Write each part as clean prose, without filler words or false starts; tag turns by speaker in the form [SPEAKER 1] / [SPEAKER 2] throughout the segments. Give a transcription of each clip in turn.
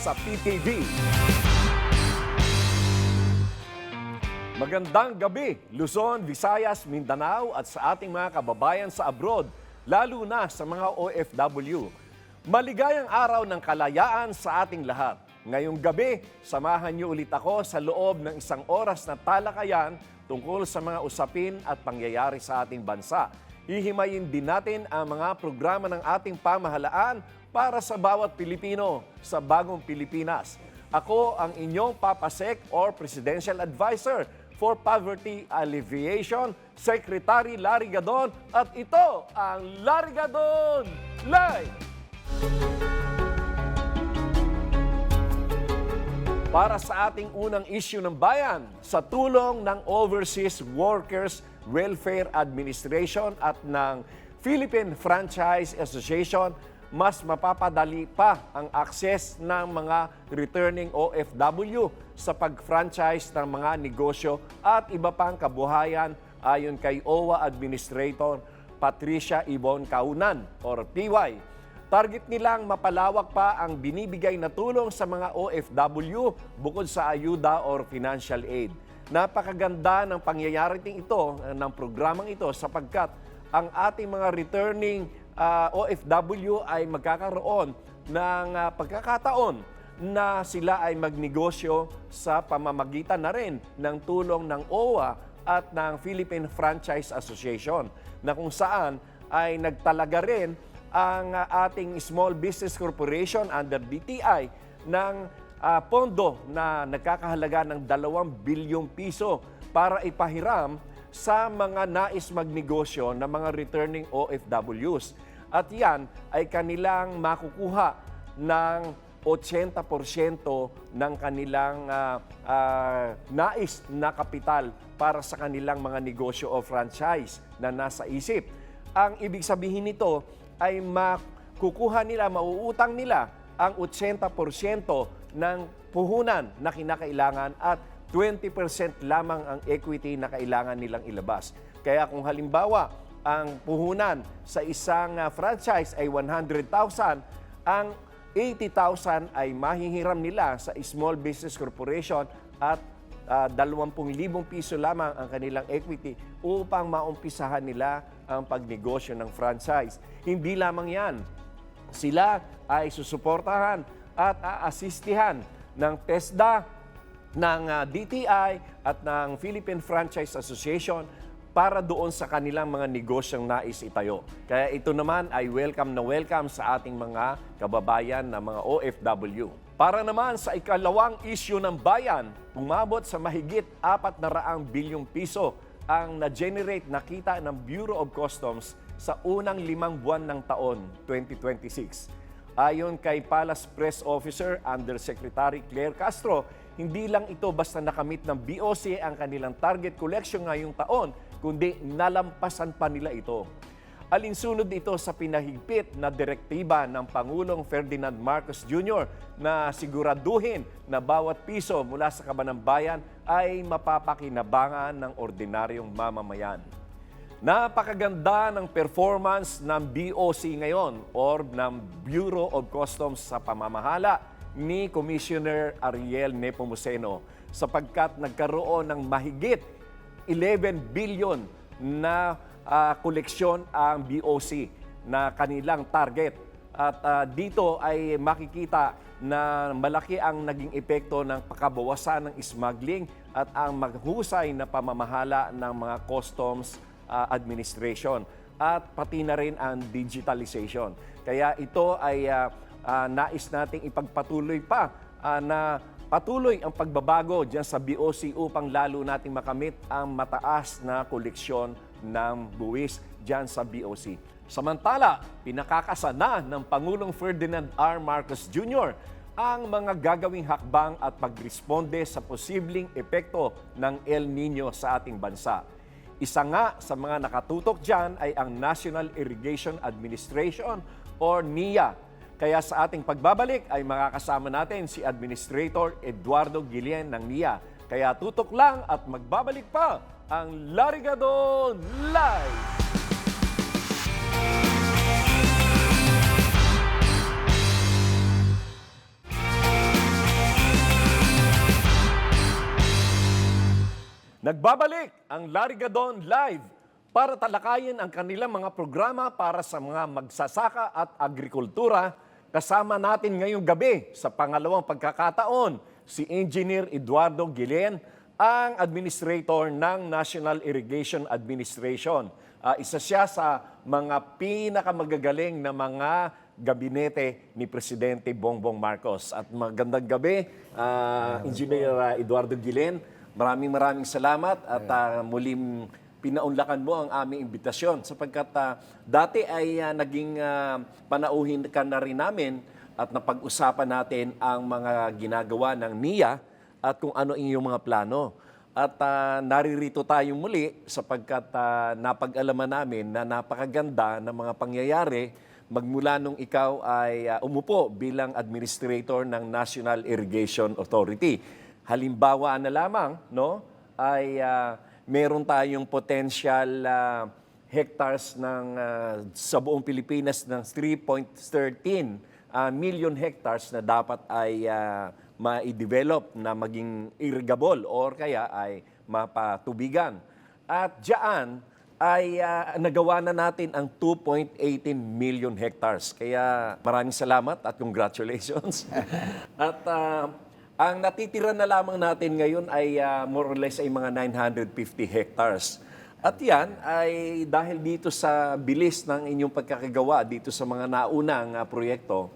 [SPEAKER 1] sa PTV. Magandang gabi, Luzon, Visayas, Mindanao at sa ating mga kababayan sa abroad, lalo na sa mga OFW. Maligayang araw ng kalayaan sa ating lahat. Ngayong gabi, samahan niyo ulit ako sa loob ng isang oras na talakayan tungkol sa mga usapin at pangyayari sa ating bansa. Hihimayin din natin ang mga programa ng ating pamahalaan para sa bawat Pilipino sa bagong Pilipinas. Ako ang inyong Papasek or Presidential Advisor for Poverty Alleviation, Secretary Larry Gadon, at ito ang Larry Gadon Live! Para sa ating unang issue ng bayan, sa tulong ng Overseas Workers Welfare Administration at ng Philippine Franchise Association, mas mapapadali pa ang akses ng mga returning OFW sa pag-franchise ng mga negosyo at iba pang kabuhayan ayon kay OWA Administrator Patricia Yvonne Kaunan or PY. Target nilang mapalawak pa ang binibigay na tulong sa mga OFW bukod sa ayuda or financial aid. Napakaganda ng pangyayari ito, ng programang ito sapagkat ang ating mga returning OFW ay magkakaroon ng pagkakataon na sila ay magnegosyo sa pamamagitan na rin ng tulong ng OWA at ng Philippine Franchise Association na kung saan ay nagtalaga rin ang ating Small Business Corporation under DTI ng pondo na nagkakahalaga ng 2 bilyong piso para ipahiram sa mga nais magnegosyo ng mga returning OFWs. At yan ay kanilang makukuha ng 80% ng kanilang nais na kapital para sa kanilang mga negosyo o franchise na nasa isip. Ang ibig sabihin nito ay makukuha nila, mauutang nila ang 80% ng puhunan na kinakailangan at 20% lamang ang equity na kailangan nilang ilabas. Kaya kung halimbawa, ang puhunan sa isang franchise ay 100,000, ang 80,000 ay mahihiram nila sa Small Business Corporation at 20,000 piso lamang ang kanilang equity upang maumpisahan nila ang pagnegosyo ng franchise. Hindi lamang yan. Sila ay susuportahan at aasistihan ng TESDA, ng DTI at ng Philippine Franchise Association para doon sa kanilang mga negosyong nais itayo. Kaya ito naman ay welcome na welcome sa ating mga kababayan na mga OFW. Para naman sa ikalawang issue ng bayan, umabot sa mahigit 400 bilyong piso ang na-generate na kita ng Bureau of Customs sa unang 5 buwan ng taon 2026. Ayon kay Palace Press Officer Undersecretary Claire Castro, hindi lang ito basta nakamit ng BOC ang kanilang target collection ngayong taon, kundi nalampasan pa nila ito. Alinsunod ito sa pinahigpit na direktiba ng Pangulong Ferdinand Marcos Jr. na siguraduhin na bawat piso mula sa kaban ng bayan ay mapapakinabangan ng ordinaryong mamamayan. Napakaganda ng performance ng BOC ngayon or ng Bureau of Customs sa pamamahala ni Commissioner Ariel Nepomuceno sapagkat nagkaroon ng mahigit 11 billion na koleksyon ang BOC na kanilang target. At dito ay makikita na malaki ang naging epekto ng pagkabawasan ng smuggling at ang maghusay na pamamahala ng mga customs administration at pati na rin ang digitalization. Kaya ito ay nais nating ipagpatuloy pa na patuloy ang pagbabago dyan sa BOC upang lalo nating makamit ang mataas na koleksyon ng buwis dyan sa BOC. Samantala, pinakakasana ng Pangulong Ferdinand R. Marcos Jr. ang mga gagawing hakbang at pagresponde sa posibleng epekto ng El Nino sa ating bansa. Isa nga sa mga nakatutok dyan ay ang National Irrigation Administration or NIA. Kaya sa ating pagbabalik ay makakasama natin si Administrator Eduardo Guillen ng NIA. Kaya tutok lang at magbabalik pa ang Larry Gadon Live! Nagbabalik ang Larigadon Live para talakayin ang kanilang mga programa para sa mga magsasaka at agrikultura. Kasama natin ngayong gabi sa pangalawang pagkakataon si Engineer Eduardo Guillen, ang Administrator ng National Irrigation Administration. Isa siya sa mga pinakamagagaling na mga gabinete ni Presidente Bongbong Marcos. At magandang gabi, Engineer Eduardo Guillen. Maraming salamat at muling pinaunlakan mo ang aming imbitasyon sapagkat dati ay naging panauhin ka na rin namin at napag-usapan natin ang mga ginagawa ng NIA at kung ano iyong mga plano. At naririto tayong muli sapagkat napag-alaman namin na napakaganda ng mga pangyayari magmula nung ikaw ay umupo bilang Administrator ng National Irrigation Authority. Halimbawa na lamang, no, ay meron tayong potential hectares ng sa buong Pilipinas ng 3.13 million hectares na dapat ay ma-develop na maging irrigable or kaya ay mapatubigan. At diyan ay nagawa na natin ang 2.18 million hectares. Kaya maraming salamat at congratulations. At ang natitira na lamang natin ngayon ay more or less ay mga 950 hectares. At yan ay dahil dito sa bilis ng inyong pagkakagawa dito sa mga naunang proyekto,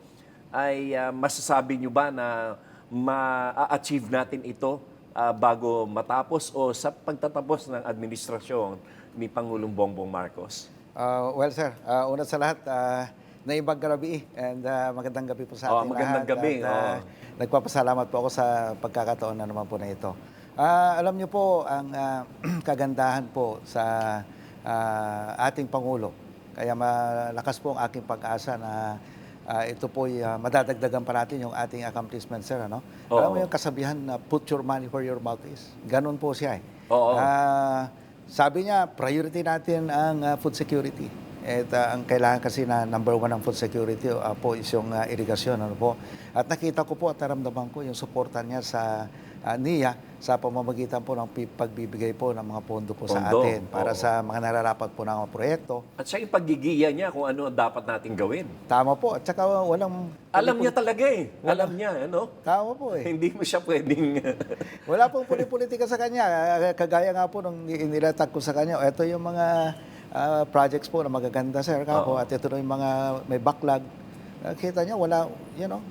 [SPEAKER 1] ay masasabi nyo ba na ma-achieve natin ito bago matapos o sa pagtatapos ng administrasyon ni Pangulong Bongbong Marcos?
[SPEAKER 2] Well, sir, una sa lahat, naibang gabi and magandang gabi po sa ating
[SPEAKER 1] magandang
[SPEAKER 2] lahat.
[SPEAKER 1] gabi.
[SPEAKER 2] At, nagpapasalamat po ako sa pagkakataon na naman po na ito. Alam niyo po, ang kagandahan po sa ating Pangulo, kaya malakas po ang aking pag-asa na ito po'y madadagdagan pa natin yung ating accomplishment, sir. Ano? Alam mo yung kasabihan na put your money where your mouth is? Ganon po siya. Sabi niya, priority natin ang food security. At ang kailangan kasi na number one ng food security po is yung irigasyon. Ano po? At nakita ko po at naramdaman ko yung suporta niya sa NIA sa pamamagitan po ng pagbibigay po ng mga pondo po sa atin para sa mga nararapat po ng mga proyekto.
[SPEAKER 1] At siya yung paggigiya niya kung ano ang dapat nating gawin.
[SPEAKER 2] Tama po. At saka walang...
[SPEAKER 1] Alam niya talaga eh. Alam niya, ano?
[SPEAKER 2] Tama po eh.
[SPEAKER 1] Hindi mo siya pwedeng...
[SPEAKER 2] Wala pong politika sa kanya. Kagaya nga po nung inilatag ko sa kanya, ito yung mga projects po na magaganda, sir. At ito na yung mga may backlog. Kita niya, wala,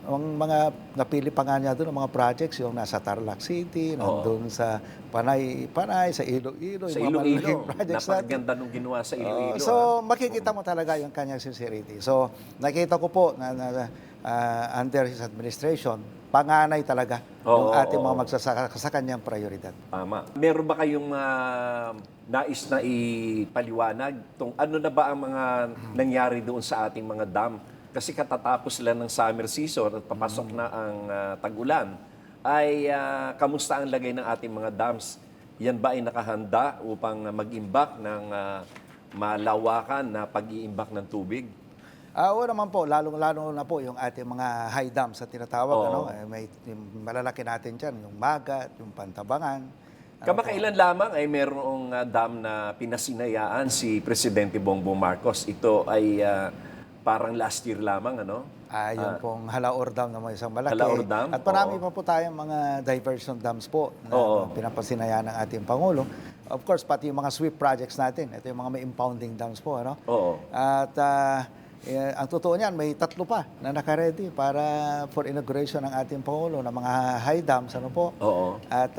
[SPEAKER 2] ang mga napili pa nga niya doon, ang mga projects, yung nasa Tarlac City, nandun sa Panay, sa Iloilo,
[SPEAKER 1] sa
[SPEAKER 2] yung mga malaking
[SPEAKER 1] Iloilo.
[SPEAKER 2] projects
[SPEAKER 1] Napakaganda nung ginawa sa Iloilo.
[SPEAKER 2] So, makikita mo talaga yung kanyang sincerity. So, nakita ko po na under his administration, panganay talaga yung ating mga magsasaka sa kanyang prioridad.
[SPEAKER 1] Tama. Meron ba kayong nais na ipaliwanag kung ano na ba ang mga nangyari doon sa ating mga dam? Kasi katatapos lang ng summer season at papasok na ang tag-ulan, ay kamusta ang lagay ng ating mga dams? Yan ba ay nakahanda upang mag-imbak ng malawakan na pag-iimbak ng tubig?
[SPEAKER 2] Oo naman po, lalo na po yung ating mga high dams sa tinatawag. May malalaki natin dyan, yung Magat, yung Pantabangan.
[SPEAKER 1] Kamakailan lamang ay mayroong dam na pinasinayaan si Presidente Bongbong Marcos. Ito ay parang last year lamang, ano?
[SPEAKER 2] Yung pong Halaor Dam na may isang malaki.
[SPEAKER 1] Halaor Dam?
[SPEAKER 2] At marami pa po tayong mga diversion dams po na pinapasinayaan ng ating Pangulo. Of course, pati yung mga sweep projects natin. Ito yung mga may impounding dams po, ano? At ang totoo niyan, may 3 pa na naka-ready para for inauguration ng ating Pangulo ng mga high dams, ano po? At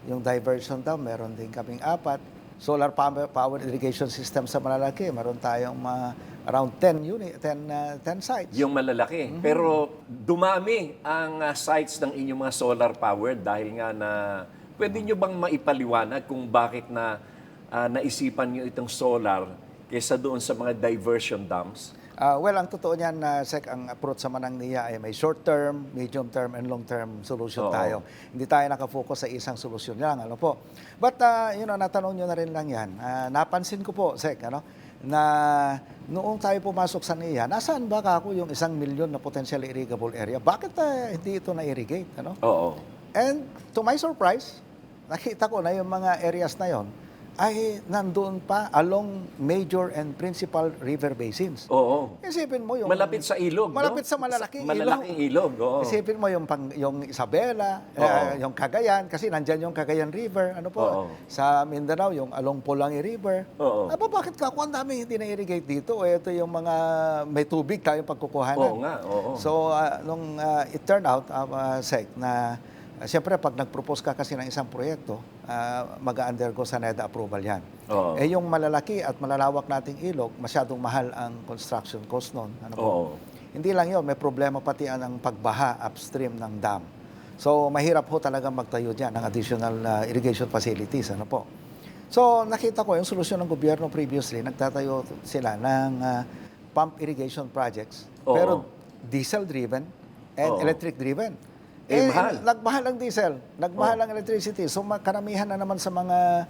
[SPEAKER 2] yung diversion dam, meron din kaming 4. Solar power irrigation system sa malalaki, meron tayong around 10 sites.
[SPEAKER 1] Yung malalaki. Pero dumami ang sites ng inyong mga solar powered dahil nga na pwede nyo bang maipaliwanag kung bakit na naisipan nyo itong solar kaysa doon sa mga diversion dams?
[SPEAKER 2] Well, ang totoo niyan, Sec, ang approach sa manang NIA ay may short-term, medium-term, and long-term solution tayo. Hindi tayo nakafocus sa isang solusyon lang. Ano po? But, natanong nyo na rin lang yan. Napansin ko po, Sec, na noong tayo pumasok sa NIA, nasaan ba ako yung 1 million na potential irrigable area? Bakit hindi ito na-irrigate?
[SPEAKER 1] Oo.
[SPEAKER 2] And to my surprise, nakita ko na yung mga areas na yon ay nandoon pa along major and principal river basins.
[SPEAKER 1] Oo.
[SPEAKER 2] Isipin mo yung...
[SPEAKER 1] Malapit sa ilog,
[SPEAKER 2] Malapit
[SPEAKER 1] no?
[SPEAKER 2] sa malalaking
[SPEAKER 1] Malalaking ilog, oo.
[SPEAKER 2] Isipin mo yung Isabela,
[SPEAKER 1] Oo.
[SPEAKER 2] yung Cagayan, kasi nandyan yung Cagayan River, ano po,
[SPEAKER 1] Oo.
[SPEAKER 2] sa Mindanao, yung along Pulangi River.
[SPEAKER 1] Oo.
[SPEAKER 2] Aba, bakit ka? Kung ang dami hindi na-irrigate dito, ito yung mga may tubig tayong pagkukuhanan.
[SPEAKER 1] Oo nga, oo.
[SPEAKER 2] So, nung it turned out, Sec, na siyempre pag nag-propose ka kasi ng isang proyekto, mag-undergo sa NEDA approval yan.
[SPEAKER 1] Oo.
[SPEAKER 2] Yung malalaki at malalawak nating ilog, masyadong mahal ang construction cost noon. Ano po?
[SPEAKER 1] Oo.
[SPEAKER 2] Hindi lang yun, may problema pati ang pagbaha upstream ng dam. So, mahirap ho talaga magtayo dyan ng additional irrigation facilities. Ano po? So, nakita ko yung solusyon ng gobyerno previously, nagtatayo sila ng pump irrigation projects,
[SPEAKER 1] Oo.
[SPEAKER 2] pero diesel-driven and
[SPEAKER 1] Oo.
[SPEAKER 2] electric-driven.
[SPEAKER 1] Mahal.
[SPEAKER 2] Nagmahal ang diesel, nagmahal ang electricity. So, karamihan na naman sa mga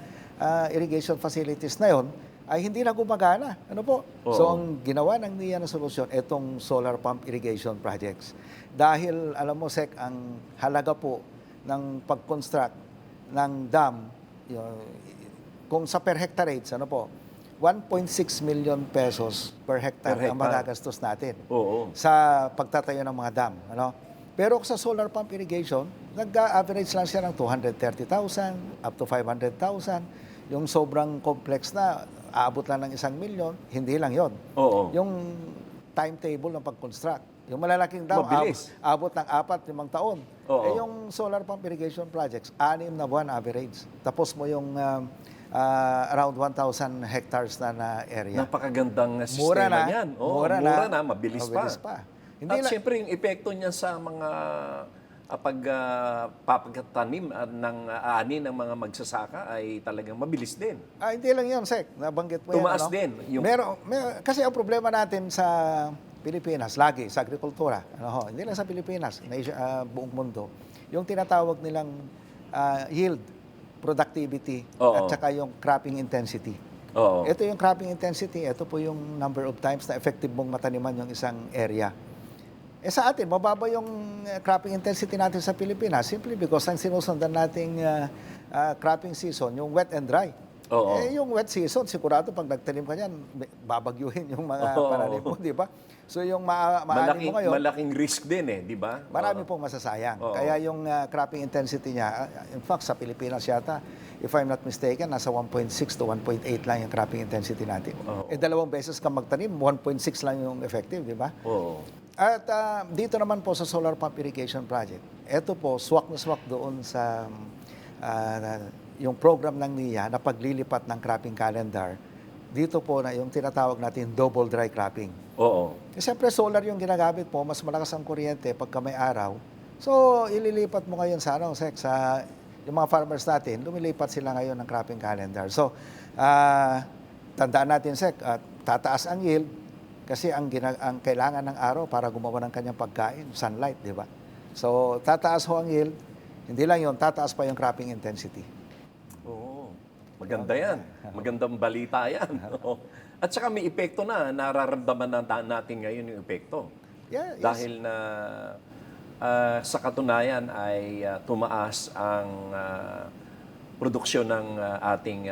[SPEAKER 2] irrigation facilities na yon ay hindi na gumagana. Ano po?
[SPEAKER 1] Oo.
[SPEAKER 2] So, ang ginawa ng NIA na solusyon, itong solar pump irrigation projects. Dahil, alam mo, Sec, ang halaga po ng pag-construct ng dam, kung sa per hectare rates, ano po, 1.6 million pesos per hectare
[SPEAKER 1] Per
[SPEAKER 2] ang
[SPEAKER 1] hectare.
[SPEAKER 2] magagastos natin
[SPEAKER 1] Oo.
[SPEAKER 2] sa pagtatayo ng mga dam. Ano? Pero sa solar pump irrigation, nag-average lang siya ng 230,000 up to 500,000. Yung sobrang complex na, aabot lang ng 1 million, hindi lang yon.
[SPEAKER 1] Oo.
[SPEAKER 2] Yung timetable ng pag-construct. Yung malalaking dam,
[SPEAKER 1] Mabilis.
[SPEAKER 2] abot ng 4-5 taon.
[SPEAKER 1] Oo.
[SPEAKER 2] Yung solar pump irrigation projects, 6 na buwan average. Tapos mo yung around 1,000 hectares na area.
[SPEAKER 1] Napakagandang
[SPEAKER 2] Mura
[SPEAKER 1] sistema
[SPEAKER 2] na.
[SPEAKER 1] niyan. Oo, mura na, mabilis pa.
[SPEAKER 2] Hindi
[SPEAKER 1] At
[SPEAKER 2] lang,
[SPEAKER 1] siyempre, yung epekto niya sa mga pagtatanim ng ani ng mga magsasaka ay talagang mabilis din.
[SPEAKER 2] hindi lang yun, Sec. Nabanggit mo
[SPEAKER 1] Tumaas
[SPEAKER 2] yan. Ano?
[SPEAKER 1] din yung-
[SPEAKER 2] Kasi ang problema natin sa Pilipinas, lagi, sa agrikultura, hindi lang sa Pilipinas, buong mundo, yung tinatawag nilang yield, productivity,
[SPEAKER 1] Oo.
[SPEAKER 2] at saka yung cropping intensity.
[SPEAKER 1] Oo.
[SPEAKER 2] Ito yung cropping intensity, ito po yung number of times na effective mong mataniman yung isang area. Sa atin, mababa yung cropping intensity natin sa Pilipinas simply because ang sinusundan nating cropping season, yung wet and dry.
[SPEAKER 1] Oo.
[SPEAKER 2] Yung wet season, sigurado pag nagtanim ka niyan, babagyuhin yung mga
[SPEAKER 1] Oo.
[SPEAKER 2] pananim mo, di ba? So yung maaani mo ngayon,
[SPEAKER 1] Malaking risk din di ba?
[SPEAKER 2] marami pong masasayang.
[SPEAKER 1] Oo.
[SPEAKER 2] Kaya yung cropping intensity niya, in fact, sa Pilipinas yata, if I'm not mistaken, nasa 1.6 to 1.8 lang yung cropping intensity natin.
[SPEAKER 1] Oo.
[SPEAKER 2] 2 beses ka magtanim, 1.6 lang yung effective, di ba?
[SPEAKER 1] Oo.
[SPEAKER 2] At dito naman po sa solar pump irrigation project, ito po, swak na swak doon sa yung program ng NIA na paglilipat ng cropping calendar. Dito po na yung tinatawag natin double dry cropping.
[SPEAKER 1] Oo.
[SPEAKER 2] Siyempre solar yung ginagamit po, mas malakas ang kuryente pagka may araw. So ililipat mo ngayon sa sa yung mga farmers natin, lumilipat sila ngayon ng cropping calendar. So tandaan natin, Sec, tataas ang yield kasi ang kailangan ng araw para gumawa ng kanyang pagkain, sunlight, di ba? So, tataas ho ang yield. Hindi lang yun, tataas pa yung cropping intensity.
[SPEAKER 1] Oo. Maganda yan. Magandang balita yan. Oo. At saka may epekto na. Nararamdaman natin ngayon yung epekto.
[SPEAKER 2] Yeah, yes.
[SPEAKER 1] Dahil na sa katunayan ay tumaas ang produksyon ng ating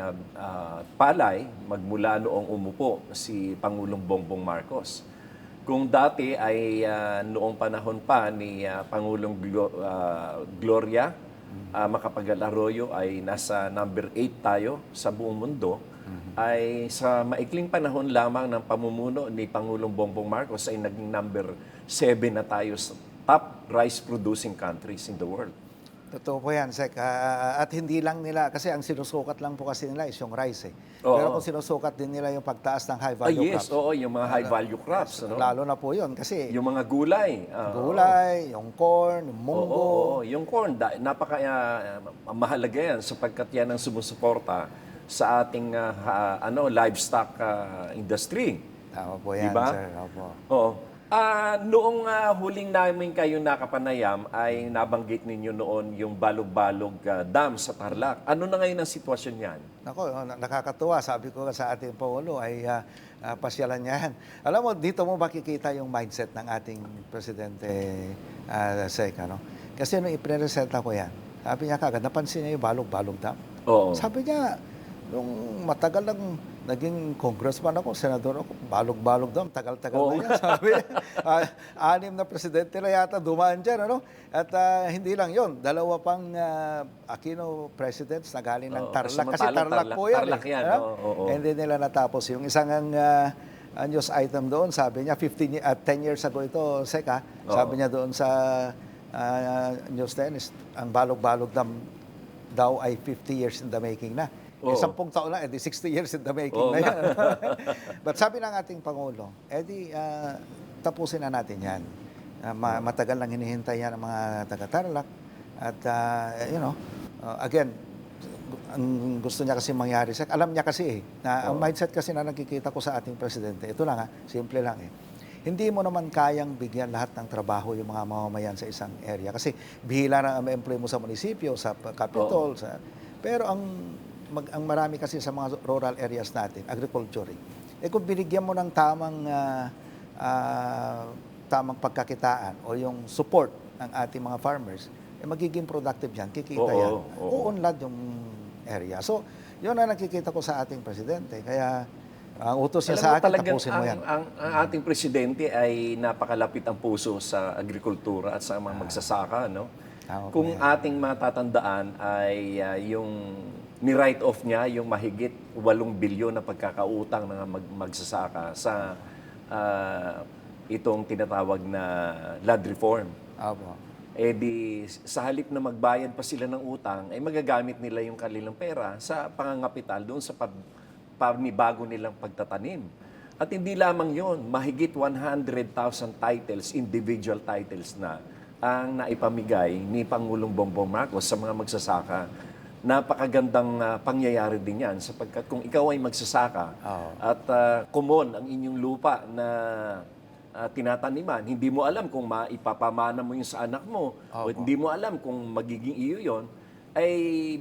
[SPEAKER 1] palay magmula noong umupo si Pangulong Bongbong Marcos. Kung dati ay noong panahon pa ni Pangulong Gloria Macapagal Arroyo ay nasa number 8 tayo sa buong mundo, ay sa maikling panahon lamang ng pamumuno ni Pangulong Bongbong Marcos ay naging number 7 na tayo sa top rice-producing countries in the world.
[SPEAKER 2] Totoo po yan, Sec. At hindi lang nila, kasi ang sinusukat lang po kasi nila is yung rice.
[SPEAKER 1] Oo.
[SPEAKER 2] Pero kung sinusukat din nila yung pagtaas ng
[SPEAKER 1] Yes,
[SPEAKER 2] high-value crops.
[SPEAKER 1] oo, yung mga high-value crops. Ano?
[SPEAKER 2] Lalo na po yun, kasi
[SPEAKER 1] Yung mga gulay.
[SPEAKER 2] gulay, yung corn, yung munggo.
[SPEAKER 1] Oo, yung corn, mahalaga yan sapagkat yan ang sumusuporta sa ating livestock industry.
[SPEAKER 2] Tama po yan,
[SPEAKER 1] Diba?
[SPEAKER 2] sir. Opo.
[SPEAKER 1] Oo. Noong huling namin kayo nakapanayam ay nabanggit ninyo noon yung Balog-Balog Dam sa Tarlac. Ano na ngayon ang sitwasyon niyan?
[SPEAKER 2] Nako, nakakatuwa. Sabi ko sa ating Pangulo ay pasyalan niya yan. Alam mo, dito mo makikita yung mindset ng ating Presidente Sec. Ano? Kasi nung ipresenta ko yan, Sabi niya kagad, napansin niya yung Balog-Balog Dam.
[SPEAKER 1] Oo.
[SPEAKER 2] Sabi niya, nung matagal lang naging congressman ako, senador ako, Balog-Balog Dam, tagal-tagal
[SPEAKER 1] Oo.
[SPEAKER 2] na yan. Sabi niya, 6 na presidente na yata dumaan dyan, ano? At hindi lang yon, dalawa pang Aquino presidents na galing ng
[SPEAKER 1] Oo,
[SPEAKER 2] Tarlac. Kasi
[SPEAKER 1] samantalang
[SPEAKER 2] Tarlac po yan.
[SPEAKER 1] Tarlac yan,
[SPEAKER 2] ano?
[SPEAKER 1] oo.
[SPEAKER 2] Hindi nila natapos. Yung isang news item doon, sabi niya, 10 years ago ito, Seka, sabi niya doon sa news tennis, ang Balog-Balog Dam daw ay 50 years in the making na.
[SPEAKER 1] Oo.
[SPEAKER 2] 10 taon na, edi 60 years in the making
[SPEAKER 1] Oo
[SPEAKER 2] na
[SPEAKER 1] nga.
[SPEAKER 2] yan. But sabi ng ating Pangulo, edi tapusin na natin yan. Matagal lang hinihintay yan ng mga taga-Tarlac. At, again, ang gusto niya kasi mangyari, alam niya kasi na ang mindset kasi na nakikita ko sa ating presidente, ito lang simple lang Hindi mo naman kayang bigyan lahat ng trabaho yung mga mamamayan sa isang area. Kasi bihila na ang employ mo sa munisipyo, sa capital. Pero ang marami kasi sa mga rural areas natin, agriculture. Kung binigyan mo ng tamang pagkakitaan o yung support ng ating mga farmers, magiging productive yan, kikita yan. Uunlad yung area. So, yun ang nakikita ko sa ating presidente. Kaya, ang utos niya sa akin, tapusin mo yan.
[SPEAKER 1] Ang ating presidente ay napakalapit ang puso sa agrikultura at sa mga magsasaka, no? Kung ating matatandaan ay yung ni-write off niya yung mahigit 8 bilyon na pagkakautang ng magsasaka sa itong tinatawag na land reform. Sa halip na magbayad pa sila ng utang, ay magagamit nila yung kanilang pera sa pangangapital doon sa panibago nilang pagtatanim. At hindi lamang yon, mahigit 100,000 titles, individual titles na ang naipamigay ni Pangulong Bongbong Marcos sa mga magsasaka. Napakagandang pangyayari din yan sapagkat kung ikaw ay magsasaka at common ang inyong lupa na tinataniman, hindi mo alam kung maipapamana mo yung sa anak mo o hindi mo alam kung magiging iyo yon, ay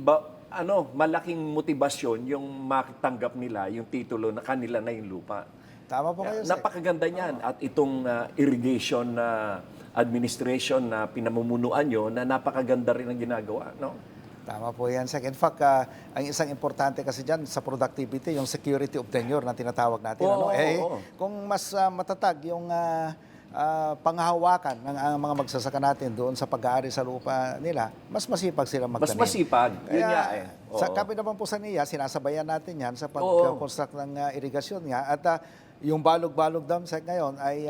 [SPEAKER 1] malaking motibasyon yung makitanggap nila yung titulo na kanila na yung lupa.
[SPEAKER 2] Tama po kayo, Sek.
[SPEAKER 1] Napakaganda niyan. At itong irrigation administration na pinamumunuan nyo, na napakaganda rin ang ginagawa, no?
[SPEAKER 2] Tama po yan, Sek. In fact, ang isang importante kasi dyan sa productivity, yung security of tenure na tinatawag natin. Kung mas matatag yung panghahawakan ng mga magsasaka natin doon sa pag-aari sa lupa nila, mas masipag sila magtanim.
[SPEAKER 1] Mas masipag. Yun nga
[SPEAKER 2] Sa kami naman po sa NIA, sinasabayan natin yan sa pag-construct ng irigasyon nga. At yung Balog-Balog Dam Sek ngayon ay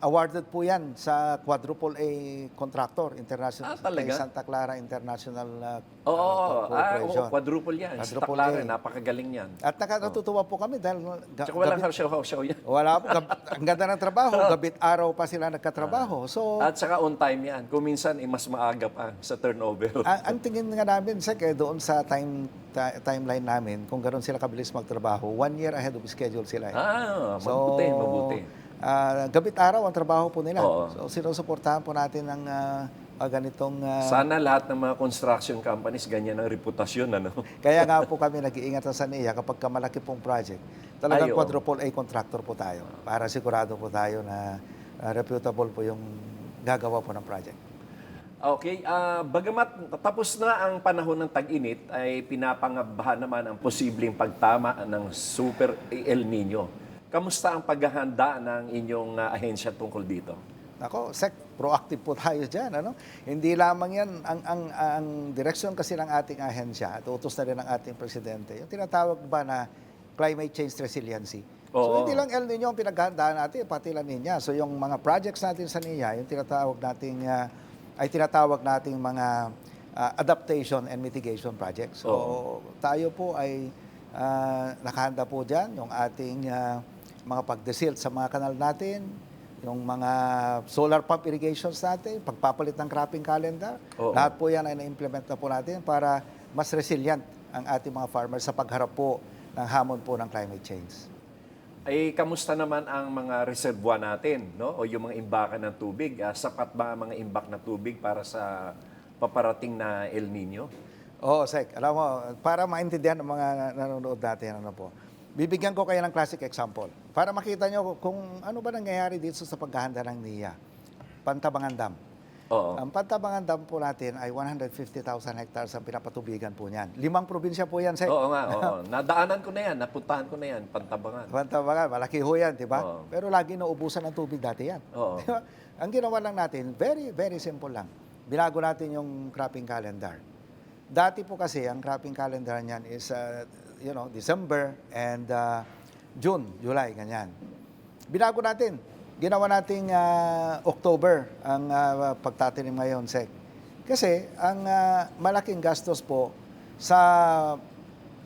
[SPEAKER 2] awarded po yan sa quadruple A contractor, international,
[SPEAKER 1] talaga?
[SPEAKER 2] Santa Clara International
[SPEAKER 1] Oo, quadruple yan. Sa
[SPEAKER 2] Quadruple
[SPEAKER 1] Tacloban,
[SPEAKER 2] A.
[SPEAKER 1] napakagaling yan.
[SPEAKER 2] At natutuwa po kami dahil
[SPEAKER 1] Tsaka walang harshaw-harshaw yan.
[SPEAKER 2] wala po, ang ganda ng trabaho, gabit araw pa sila nagkatrabaho. So,
[SPEAKER 1] At saka on time yan. Kung minsan, mas maaga pa sa turnover.
[SPEAKER 2] ang tingin nga namin, Sek, doon sa timeline namin, kung gano'n sila kabilis magtrabaho, 1 year ahead of schedule sila.
[SPEAKER 1] Mabuti.
[SPEAKER 2] Gabit araw ang trabaho po nila.
[SPEAKER 1] Oo.
[SPEAKER 2] So, sinusuportahan po natin ng ganitong...
[SPEAKER 1] Sana lahat ng mga construction companies ganyan ang reputasyon, ano?
[SPEAKER 2] Kaya nga po kami nag-iingat sa NIA kapag malaki pong project. Talagang
[SPEAKER 1] oo.
[SPEAKER 2] quadruple A contractor po tayo. Para sigurado po tayo na reputable po yung gagawa po ng project.
[SPEAKER 1] Okay, bagamat tapos na ang panahon ng tag-init, ay pinapangabahan naman ang posibleng pagtama ng Super El Nino. Kamusta ang paghahanda ng inyong ahensya tungkol dito?
[SPEAKER 2] Ako, Sek, proactive po tayo dyan. Ano? Hindi lamang yan, ang direksyon kasi ng ating ahensya, at utos na rin ng ating presidente, yung tinatawag ba na climate change resiliency. So, hindi lang El Nino ang pinaghahandaan natin, pati La Nina. So, yung mga projects natin sa NIA, yung tinatawag nating mga adaptation and mitigation projects. So, tayo po ay nakahanda po dyan, yung ating mga pagdesilt sa mga kanal natin, yung mga solar pump irrigations natin, pagpapalit ng cropping calendar, lahat po yan ay na-implement na po natin para mas resilient ang ating mga farmers sa pagharap po ng hamon po ng climate change.
[SPEAKER 1] Ay, kamusta naman ang mga reservoir natin, no? O yung mga imbakan ng tubig? Sapat ba ang mga imbak na tubig para sa paparating na El Nino?
[SPEAKER 2] Oo, Sek. Alam mo, para maintindihan ng mga nanonood natin, bibigyan ko kayo ng classic example. Para makita nyo kung ano ba nangyayari dito sa paghahanda ng NIA. Pantabangan Dam.
[SPEAKER 1] Oo.
[SPEAKER 2] Ang Pantabangan Dam po natin ay 150,000 hectares ang pinapatubigan po niyan. 5 probinsya po yan, Sek.
[SPEAKER 1] Oo nga, oo. Nadaanan ko na yan, napuntahan ko na yan, Pantabangan.
[SPEAKER 2] Pantabangan, malaki ho yan, di ba?
[SPEAKER 1] Oo.
[SPEAKER 2] Pero lagi nauubusan ng tubig dati yan.
[SPEAKER 1] Oo.
[SPEAKER 2] Di ba? Ang ginawa lang natin, very, very simple lang. Binago natin yung cropping calendar. Dati po kasi, ang cropping calendar niyan is, December and June, July, ganyan. Binago natin. Ginawa nating October ang pagtatanim ngayon, Sek. Kasi ang malaking gastos po sa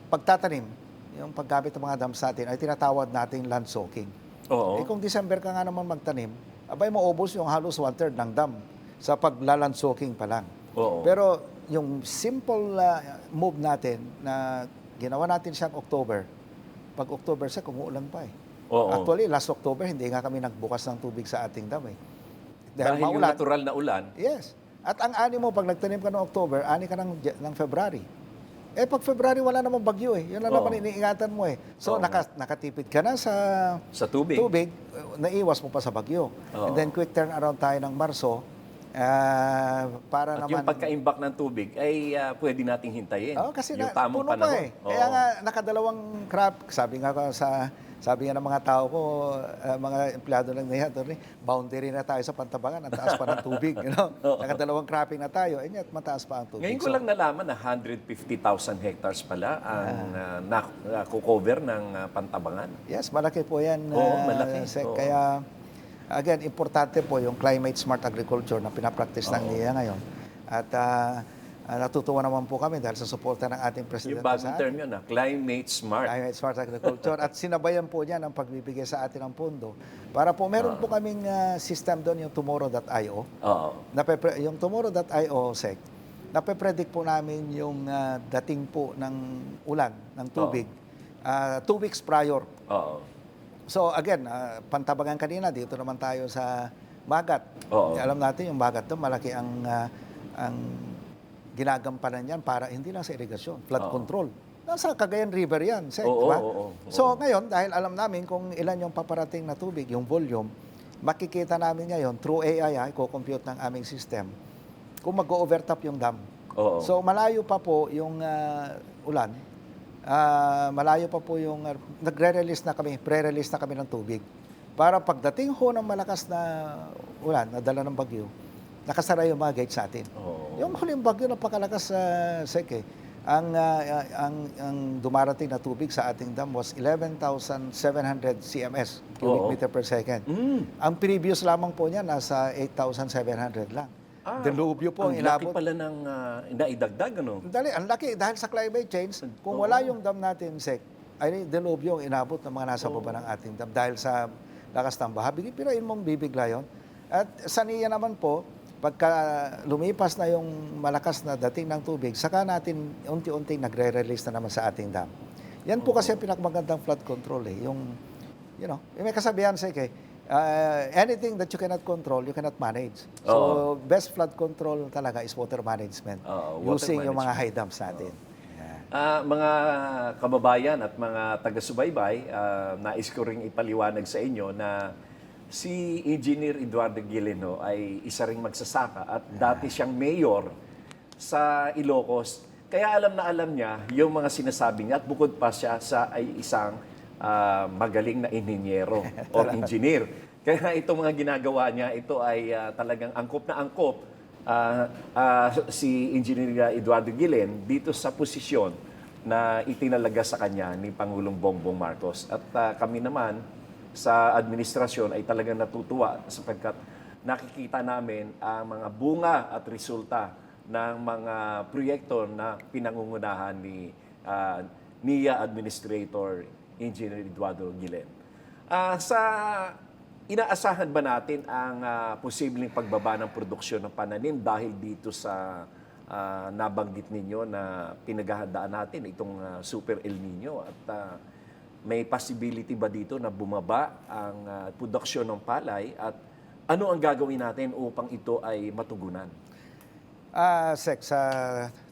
[SPEAKER 2] pagtatanim, yung paggamit ng mga dams natin, ay tinatawag nating land soaking.
[SPEAKER 1] Oo.
[SPEAKER 2] Eh kung December ka nga naman magtanim, abay maubos yung halos 1/3 ng dam sa paglaland soaking pa lang.
[SPEAKER 1] Oo.
[SPEAKER 2] Pero yung simple move natin na ginawa natin siyang October, pag October sa umuulan pa eh.
[SPEAKER 1] Oo.
[SPEAKER 2] Actually, last October, hindi nga kami nagbukas ng tubig sa ating dam eh.
[SPEAKER 1] Dahil yung
[SPEAKER 2] maulan.
[SPEAKER 1] natural na ulan,
[SPEAKER 2] Yes. At ang ani mo, pag nagtanim ka ng October, ani ka ng February. Eh, pag February, wala namang bagyo eh. Yun lang
[SPEAKER 1] Oo.
[SPEAKER 2] naman iniingatan mo eh. So,
[SPEAKER 1] Oo.
[SPEAKER 2] nakatipid ka na sa
[SPEAKER 1] sa tubig.
[SPEAKER 2] naiwas mo pa sa bagyo.
[SPEAKER 1] Oo.
[SPEAKER 2] And then, quick turnaround tayo ng Marso, para
[SPEAKER 1] At
[SPEAKER 2] naman...
[SPEAKER 1] yung pagka-imbak ng tubig ay pwede nating hintayin.
[SPEAKER 2] Kasi
[SPEAKER 1] yung
[SPEAKER 2] puno
[SPEAKER 1] tamang
[SPEAKER 2] pa
[SPEAKER 1] panahon.
[SPEAKER 2] eh. Kaya nga, nakadalawang crop. Sabi nga ng mga tao ko, mga empleyado lang na yan, boundary na tayo sa Pantabangan, ang taas pa ng tubig. Nakadalawang cropping na tayo, and yet mataas pa ang tubig.
[SPEAKER 1] Ngayon ko lang nalaman na 150,000 hectares pala ang nakukover ng Pantabangan.
[SPEAKER 2] Yes, malaki po yan.
[SPEAKER 1] Oo, malaki.
[SPEAKER 2] Sek.
[SPEAKER 1] Oo.
[SPEAKER 2] Kaya, again, importante po yung climate smart agriculture na pinapractice ng NIA ngayon. At natutuwa naman po kami dahil sa suporta ng ating Presidente
[SPEAKER 1] Yung bagong
[SPEAKER 2] sa
[SPEAKER 1] term
[SPEAKER 2] atin.
[SPEAKER 1] yun, climate smart.
[SPEAKER 2] Climate smart agriculture. At sinabayan po niyan ang pagbibigay sa atin ng pondo. Para po, meron po kaming system doon, yung tomorrow.io.
[SPEAKER 1] Oo.
[SPEAKER 2] Yung tomorrow.io, Sec, nape-predict po namin yung dating po ng ulan, ng tubig, 2 weeks prior.
[SPEAKER 1] Oo.
[SPEAKER 2] So again, Pantabangan kanina, dito naman tayo sa Bagat.
[SPEAKER 1] Oo.
[SPEAKER 2] Alam natin yung Bagat doon, malaki ang ginagampanan yan para hindi lang sa irigasyon, flood control. Nasa Cagayan River yan, Sec,
[SPEAKER 1] Oo,
[SPEAKER 2] diba?
[SPEAKER 1] oo.
[SPEAKER 2] So ngayon, dahil alam namin kung ilan yung paparating na tubig, yung volume, makikita namin ngayon through AI, i-compute ng aming system, kung mag-overtop yung dam.
[SPEAKER 1] Oo.
[SPEAKER 2] So malayo pa po yung ulan, malayo pa po yung, pre-release na kami ng tubig. Para pagdating ho ng malakas na ulan, na dala ng bagyo, nakasara yung mga gates natin.
[SPEAKER 1] Oo.
[SPEAKER 2] Yung huling bagyo, napakalakas sa Sek eh. Ang dumarating na tubig sa ating dam was 11,700 CMS, cubic
[SPEAKER 1] Oo.
[SPEAKER 2] meter per second.
[SPEAKER 1] Mm.
[SPEAKER 2] Ang previous lamang po niya, nasa 8,700 lang. Dilubyo po ang
[SPEAKER 1] Ang laki
[SPEAKER 2] inabot.
[SPEAKER 1] pala ng naidagdag, ano?
[SPEAKER 2] Ang laki, dahil sa climate change, kung wala yung dam natin, Sek, ay dilubyo ang inabot ng mga nasa baba ng ating dam dahil sa lakas ng baha. Pirain mong bibigla yun. At sa NIA naman po, pagka lumipas na yung malakas na dating ng tubig, saka natin unti-unting nagre-release na naman sa ating dam. Yan po kasi ang pinakamagandang flood control eh. Yung, may kasabihan, Sek eh, anything that you cannot control, you cannot manage. So, best flood control talaga is water management.
[SPEAKER 1] Water
[SPEAKER 2] Using yung mga
[SPEAKER 1] management.
[SPEAKER 2] high dams natin.
[SPEAKER 1] Mga kababayan at mga taga-subaybay, nais ko ring ipaliwanag sa inyo na si Engineer Eduardo Gileno ay isa ring magsasaka at dati siyang mayor sa Ilocos. Kaya alam na alam niya yung mga sinasabi niya at bukod pa siya ay isang magaling na inhinyero o engineer. Kaya itong mga ginagawa niya, ito ay talagang angkop na angkop si Engineer Eduardo Gilen dito sa posisyon na itinalaga sa kanya ni Pangulong Bongbong Marcos. At kami naman sa administrasyon ay talagang natutuwa sapagkat nakikita namin ang mga bunga at resulta ng mga proyekto na pinangungunahan ni NIA Administrator Engineer Eduardo Gilen. Inaasahan ba natin ang posibleng pagbaba ng produksyon ng pananim dahil dito sa nabanggit ninyo na pinaghahandaan natin itong Super El Nino at may possibility ba dito na bumaba ang produksyon ng palay at ano ang gagawin natin upang ito ay matugunan?
[SPEAKER 2] Sek, sa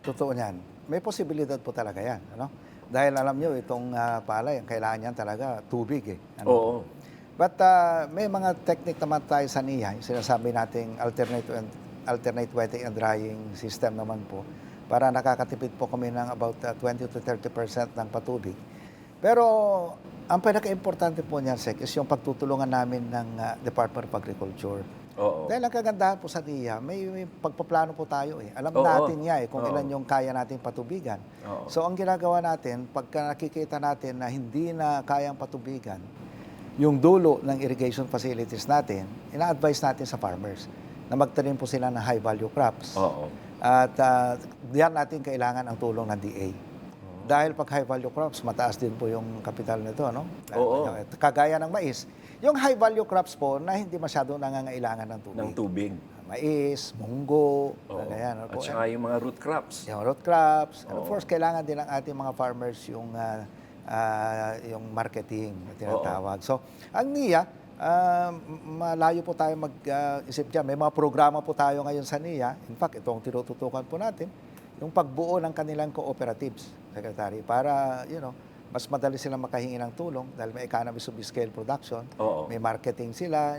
[SPEAKER 2] totoo niyan, may posibilidad po talaga yan. Dahil alam nyo, itong palay, ang kailangan niyan talaga tubig eh.
[SPEAKER 1] Oo.
[SPEAKER 2] But may mga technique naman tayo sa NIA, yung sinasabi nating alternative alternate wetting and drying system naman po para nakakatipid po kami ng about 20 to 30% ng patubig. Pero ang pinaka-importante po niyan, Sec, is yung pagtutulungan namin ng Department of Agriculture.
[SPEAKER 1] Oo.
[SPEAKER 2] Dahil ang kagandahan po sa NIA, may pagpaplano po tayo eh. Alam
[SPEAKER 1] Oo.
[SPEAKER 2] natin nga eh kung
[SPEAKER 1] Oo.
[SPEAKER 2] ilan yung kaya nating patubigan.
[SPEAKER 1] Oo.
[SPEAKER 2] So ang ginagawa natin, pagka nakikita natin na hindi na kayang patubigan yung dulo ng irrigation facilities natin, ina-advise natin sa farmers na magtanim po sila ng high-value crops.
[SPEAKER 1] Oo.
[SPEAKER 2] At diyan natin kailangan ang tulong ng DA. Dahil pag high-value crops, mataas din po yung kapital nito, no?
[SPEAKER 1] Oo.
[SPEAKER 2] Kagaya ng mais. Yung high-value crops po na hindi masyado nangangailangan ng tubig.
[SPEAKER 1] Ng tubig.
[SPEAKER 2] Mais, munggo,
[SPEAKER 1] Oo.
[SPEAKER 2] ganyan. Ano
[SPEAKER 1] At
[SPEAKER 2] po,
[SPEAKER 1] saka yung mga root crops.
[SPEAKER 2] yung root crops. And of
[SPEAKER 1] Oo.
[SPEAKER 2] course, kailangan din ng ating mga farmers yung marketing na tinatawag. So, ang NIA, malayo po tayo mag-isip dyan. May mga programa po tayo ngayon sa NIA. In fact, ito ang tinututukan po natin, yung pagbuo ng kanilang cooperatives, Secretary, para, mas madali silang makahingi ng tulong dahil may economies of scale production,
[SPEAKER 1] Oo.
[SPEAKER 2] may marketing sila,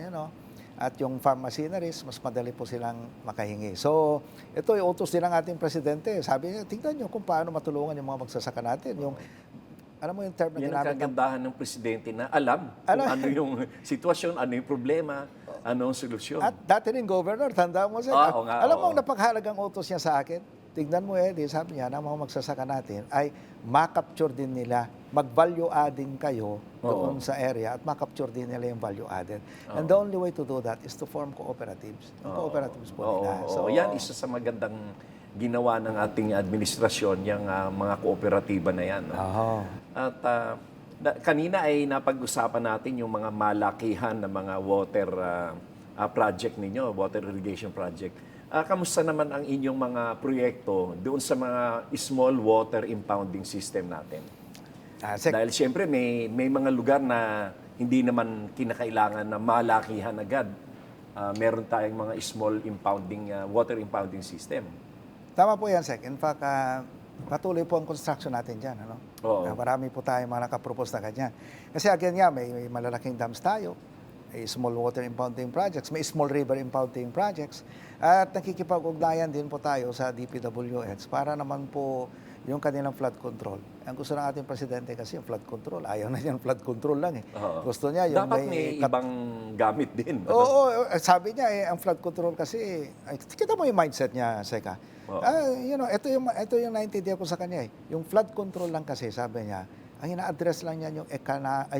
[SPEAKER 2] at yung farm machineries, mas madali po silang makahingi. So, ito yung utos din ng ating presidente. Sabi niya, tingnan nyo kung paano matulungan yung mga magsasaka natin. Yung, alam mo yung term na
[SPEAKER 1] Yan ang
[SPEAKER 2] ginamit ng
[SPEAKER 1] kagandahan ng presidente na alam kung ano yung sitwasyon, ano yung problema, ano ang solusyon.
[SPEAKER 2] At dati rin governor, tanda mo siya.
[SPEAKER 1] Oo nga,
[SPEAKER 2] Alam mo,
[SPEAKER 1] oo.
[SPEAKER 2] ang napakahalagang utos niya sa akin, tignan mo sabi niya, ng mga magsasaka natin ay makapture din nila, mag-value adding kayo doon sa area at makapture din nila yung value added. And the only way to do that is to form cooperatives. Yung cooperatives po nila.
[SPEAKER 1] So, yan isa sa magandang ginawa ng ating administrasyon, yung mga kooperatiba na yan. No?
[SPEAKER 2] Oo.
[SPEAKER 1] At kanina ay napag-usapan natin yung mga malakihan na mga water project ninyo, water irrigation project. Kamusta naman ang inyong mga proyekto doon sa mga small water impounding system natin? Dahil siyempre may mga lugar na hindi naman kinakailangan na malakihan agad. Meron tayong mga small impounding, water impounding system.
[SPEAKER 2] Tama po yan, Sec. In fact, patuloy po ang construction natin dyan.
[SPEAKER 1] Oo.
[SPEAKER 2] Marami po tayong mga nakapropose na ganyan. Kasi again nga, may malalaking dams tayo, may small water impounding projects, may small river impounding projects, at nakikipag-ugnayan din po tayo sa DPWH para naman po yung kanilang flood control. Ang gusto ng ating presidente kasi yung flood control. Ayaw na niya flood control lang eh.
[SPEAKER 1] Oo.
[SPEAKER 2] Gusto niya yung
[SPEAKER 1] Dapat may ibang gamit din.
[SPEAKER 2] Oo, sabi niya ang flood control kasi, kita mo yung mindset niya, Seka. Ito yung naintindihan ko sa kanya eh. Yung flood control lang kasi, sabi niya, ang ina-address lang niya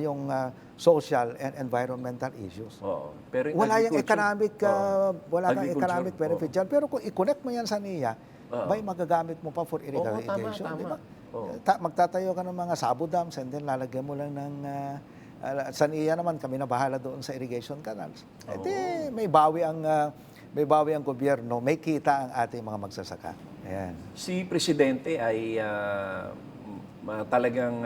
[SPEAKER 2] yung social and environmental issues.
[SPEAKER 1] Oo. Pero
[SPEAKER 2] Wala yung
[SPEAKER 1] agriculture,
[SPEAKER 2] wala kang
[SPEAKER 1] agriculture,
[SPEAKER 2] economic benefit dyan. Pero kung i-connect mo yan sa NIA, bay magagamit mo pa for irrigation.
[SPEAKER 1] tama.
[SPEAKER 2] Di ba?
[SPEAKER 1] Oo.
[SPEAKER 2] Magtatayo ka ng mga sabo dams and then lalagyan mo lang ng sa NIA naman kami na bahala doon sa irrigation canals. May bawi ang gobyerno, may kita ang ating mga magsasaka. Ayan.
[SPEAKER 1] Si Presidente ay talagang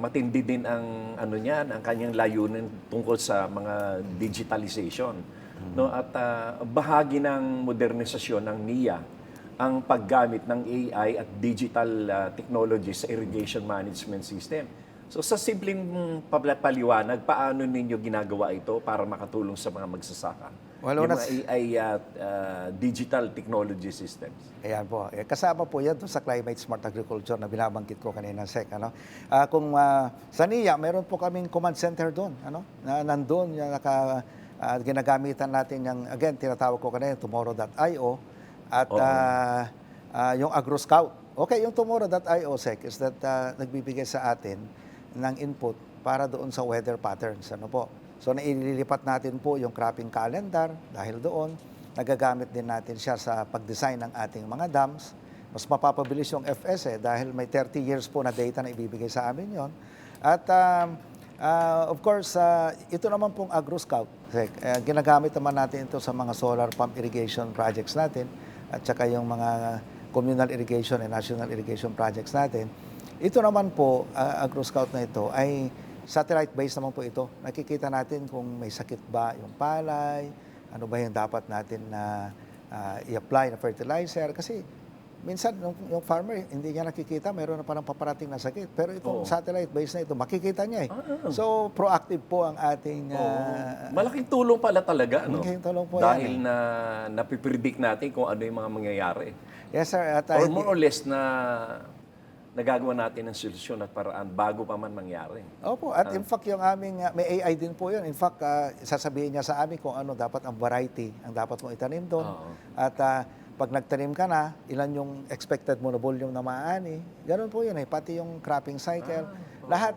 [SPEAKER 1] matindi din ang ang kanyang layunin tungkol sa mga digitalization. No, at bahagi ng modernisasyon ng NIA ang paggamit ng AI at digital technology sa irrigation management system. So sa simpleng paliwanag, paano ninyo ginagawa ito para makatulong sa mga magsasaka?
[SPEAKER 2] Well,
[SPEAKER 1] yung mga AI digital technology systems.
[SPEAKER 2] Ayan po. Kasama po yan sa Climate Smart Agriculture na binabanggit ko kanina, Sec. Kung sa NIA, meron po kaming command center doon. Na nandun, ginagamitan natin yung, again, tinatawag ko kanina, tomorrow.io at yung AgroScout. Okay, yung tomorrow.io, Sec, is that nagbibigay sa atin ng input para doon sa weather patterns. So naililipat natin po yung cropping calendar dahil doon. Nagagamit din natin siya sa pag-design ng ating mga dams. Mas mapapabilis yung FS dahil may 30 years po na data na ibibigay sa amin yon. At of course, ito naman pong AgroScout. Ginagamit naman natin ito sa mga solar pump irrigation projects natin at saka yung mga communal irrigation and national irrigation projects natin. Ito naman po, AgroScout na ito ay satellite-based naman po ito. Nakikita natin kung may sakit ba yung palay, ano ba yung dapat natin na i-apply na fertilizer. Kasi minsan yung farmer, hindi niya nakikita, mayroon na parang paparating na sakit. Pero itong satellite base na ito, makikita niya eh. So, proactive po ang ating...
[SPEAKER 1] Malaking tulong pala talaga, no?
[SPEAKER 2] malaking tulong po
[SPEAKER 1] Dahil
[SPEAKER 2] yan
[SPEAKER 1] na napipredict natin kung ano yung mga mangyayari.
[SPEAKER 2] Yes, sir. At
[SPEAKER 1] Or more or less na nagagawa natin ng solusyon at paraan bago pa man mangyari.
[SPEAKER 2] Opo, at in fact yung aming, may AI din po yun. In fact, sasabihin niya sa amin kung ano dapat ang variety, ang dapat mong itanim doon. At pag nagtanim ka na, ilan yung expected mo na volume na maaani. Ganun po yun eh, pati yung cropping cycle. Lahat,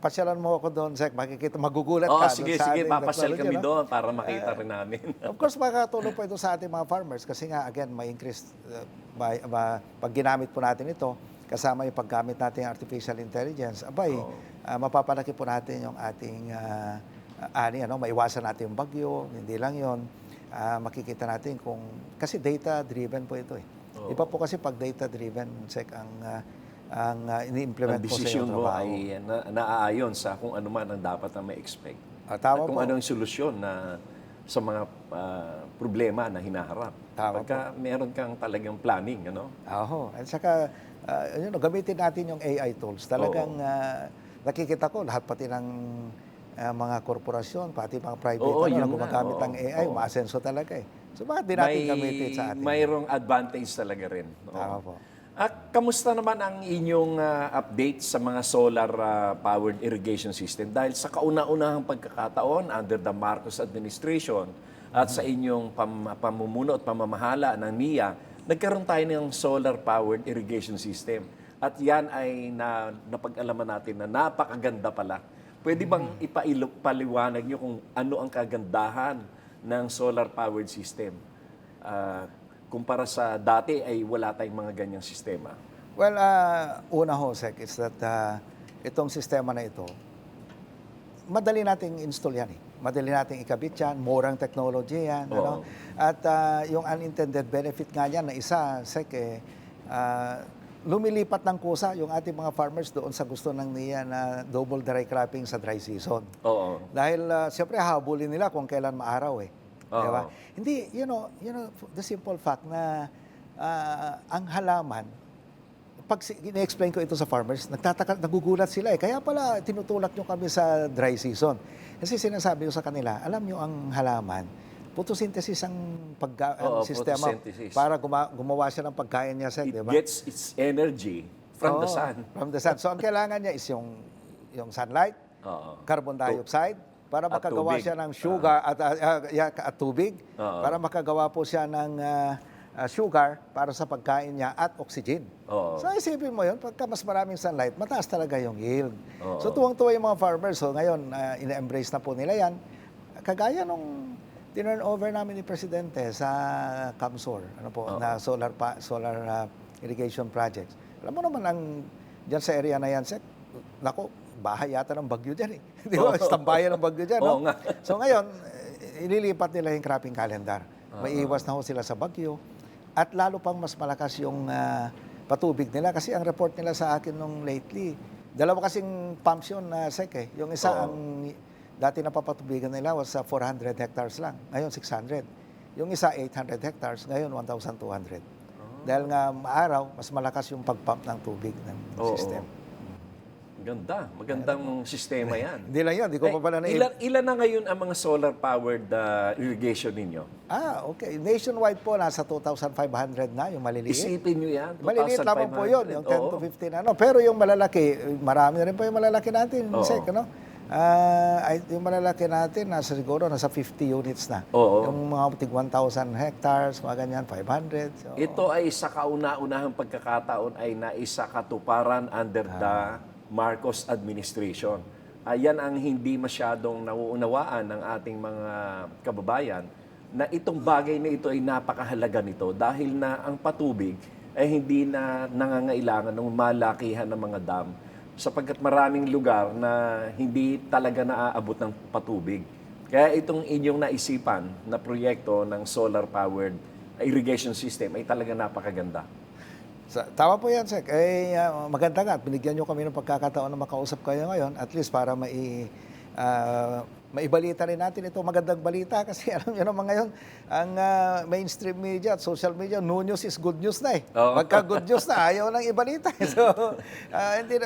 [SPEAKER 2] pasyalan mo ako doon, Sek, makikita, magugulat ka.
[SPEAKER 1] Sige,
[SPEAKER 2] sa
[SPEAKER 1] sige,
[SPEAKER 2] ating
[SPEAKER 1] papasyal
[SPEAKER 2] technology,
[SPEAKER 1] kami
[SPEAKER 2] no?
[SPEAKER 1] doon para makita rin namin.
[SPEAKER 2] Of course, makakatulong po ito sa ating mga farmers kasi nga, again, may increase, pag ginamit po natin ito, kasama yung paggamit natin ng artificial intelligence, mapapalaki po natin yung ating maiwasan natin yung bagyo, hindi lang yon. Makikita natin kung, kasi data-driven po ito eh. Iba po kasi pag data-driven, Sek, ang ini-implement
[SPEAKER 1] Ang
[SPEAKER 2] po sa
[SPEAKER 1] desisyon
[SPEAKER 2] iyong
[SPEAKER 1] mo
[SPEAKER 2] trabaho.
[SPEAKER 1] ay naaayon sa kung ano man ang dapat na ma-expect.
[SPEAKER 2] Tama
[SPEAKER 1] At kung
[SPEAKER 2] po.
[SPEAKER 1] ano ang solusyon na sa mga problema na hinaharap.
[SPEAKER 2] Tama
[SPEAKER 1] Pagka meron kang talagang planning, ano?
[SPEAKER 2] At saka, gamitin natin yung AI tools. Talagang nakikita ko lahat pati ng mga korporasyon, pati mga private na
[SPEAKER 1] yun
[SPEAKER 2] gumagamit
[SPEAKER 1] nga.
[SPEAKER 2] ng AI, maasenso talaga eh. So bakit di natin gamitin sa atin?
[SPEAKER 1] Mayroong advantage talaga rin.
[SPEAKER 2] Tama po.
[SPEAKER 1] At kamusta naman ang inyong update sa mga solar powered irrigation system? Dahil sa kauna-unahang pagkakataon under the Marcos administration at sa inyong pamumuno at pamamahala ng NIA, nagkaroon tayo ng solar powered irrigation system. At yan ay napag-alaman natin na napakaganda pala. Pwede bang ipaliwanag nyo kung ano ang kagandahan ng solar powered system? Kumpara sa dati ay wala tayong mga ganyang sistema.
[SPEAKER 2] Well, una ho, Sek, is that itong sistema na ito, madali nating install yan eh. Madali nating ikabit yan, murang technology yan. Ano? At yung unintended benefit nga yan na isa, Sek, lumilipat ng kusa yung ating mga farmers doon sa gusto ng niya na double dry cropping sa dry season. Dahil siyempre habulin nila kung kailan maaraw eh. Diba? Hindi, you know, the simple fact na ang halaman, pag in-explain ko ito sa farmers, nagugulat sila eh. Kaya pala tinutulak nyo kami sa dry season. Kasi sinasabi ko sa kanila, alam nyo ang halaman, photosynthesis ang sistema para gumawa siya ng pagkain niya.
[SPEAKER 1] It
[SPEAKER 2] diba?
[SPEAKER 1] gets its energy from the sun.
[SPEAKER 2] From the sun. So ang kailangan niya is yung sunlight, carbon dioxide, para makagawa siya ng sugar at tubig, para makagawa po siya ng sugar para sa pagkain niya at oxygen. So isipin mo yun, pagka mas maraming sunlight, mataas talaga yung yield. So tuwang-tuwa yung mga farmers. So ngayon, ina-embrace na po nila yan. Kagaya nung tinurn over namin ni Presidente sa CAMSOR, na solar irrigation projects. Alam mo naman, dyan sa area na yan, Sek, nako, bahay yata ng bagyo dyan eh. Di ba? Istambayan ng bagyo dyan. No? So ngayon, ililipat nila yung cropping calendar. May iwas na ho sila sa bagyo. At lalo pang mas malakas yung patubig nila. Kasi ang report nila sa akin nung lately, dalawa kasing pumps yun na Sek eh. Yung isa, ang dati napapatubigan nila was 400 hectares lang. Ngayon, 600. Yung isa, 800 hectares. Ngayon, 1,200. Dahil nga maaraw, mas malakas yung pag-pump ng tubig ng system.
[SPEAKER 1] Ganda. Magandang sistema yan.
[SPEAKER 2] Hindi lang yun. Hindi ko pa pala
[SPEAKER 1] ilan na ngayon ang mga solar-powered irrigation ninyo?
[SPEAKER 2] Okay. Nationwide po, nasa 2,500 na yung maliliit.
[SPEAKER 1] Isipin nyo yan.
[SPEAKER 2] Maliliit lamang po yun, yung 10 to 15. Pero yung malalaki, marami na rin po yung malalaki natin. Sek, yung malalaki natin, siguro nasa 50 units na. Yung mga 1,000 hectares, mga ganyan, 500. So.
[SPEAKER 1] Ito ay sa kauna-unahang pagkakataon ay naisakatuparan under the Marcos administration. Yan ang hindi masyadong nauunawaan ng ating mga kababayan na itong bagay na ito ay napakahalaga nito dahil na ang patubig ay hindi na nangangailangan ng malakihan ng mga dam sapagkat maraming lugar na hindi talaga naaabot ng patubig. Kaya itong inyong naisipan na proyekto ng solar-powered irrigation system ay talaga napakaganda.
[SPEAKER 2] Tama po yan, Sek. Maganda nga. Binigyan nyo kami ng pagkakataon na makausap kayo ngayon, at least para maibalita rin natin ito. Magandang balita kasi alam niyo naman ngayon, ang mainstream media at social media, no news is good news na eh.
[SPEAKER 1] Oo.
[SPEAKER 2] Pagka good news na, ayaw nang ibalita. So, hindi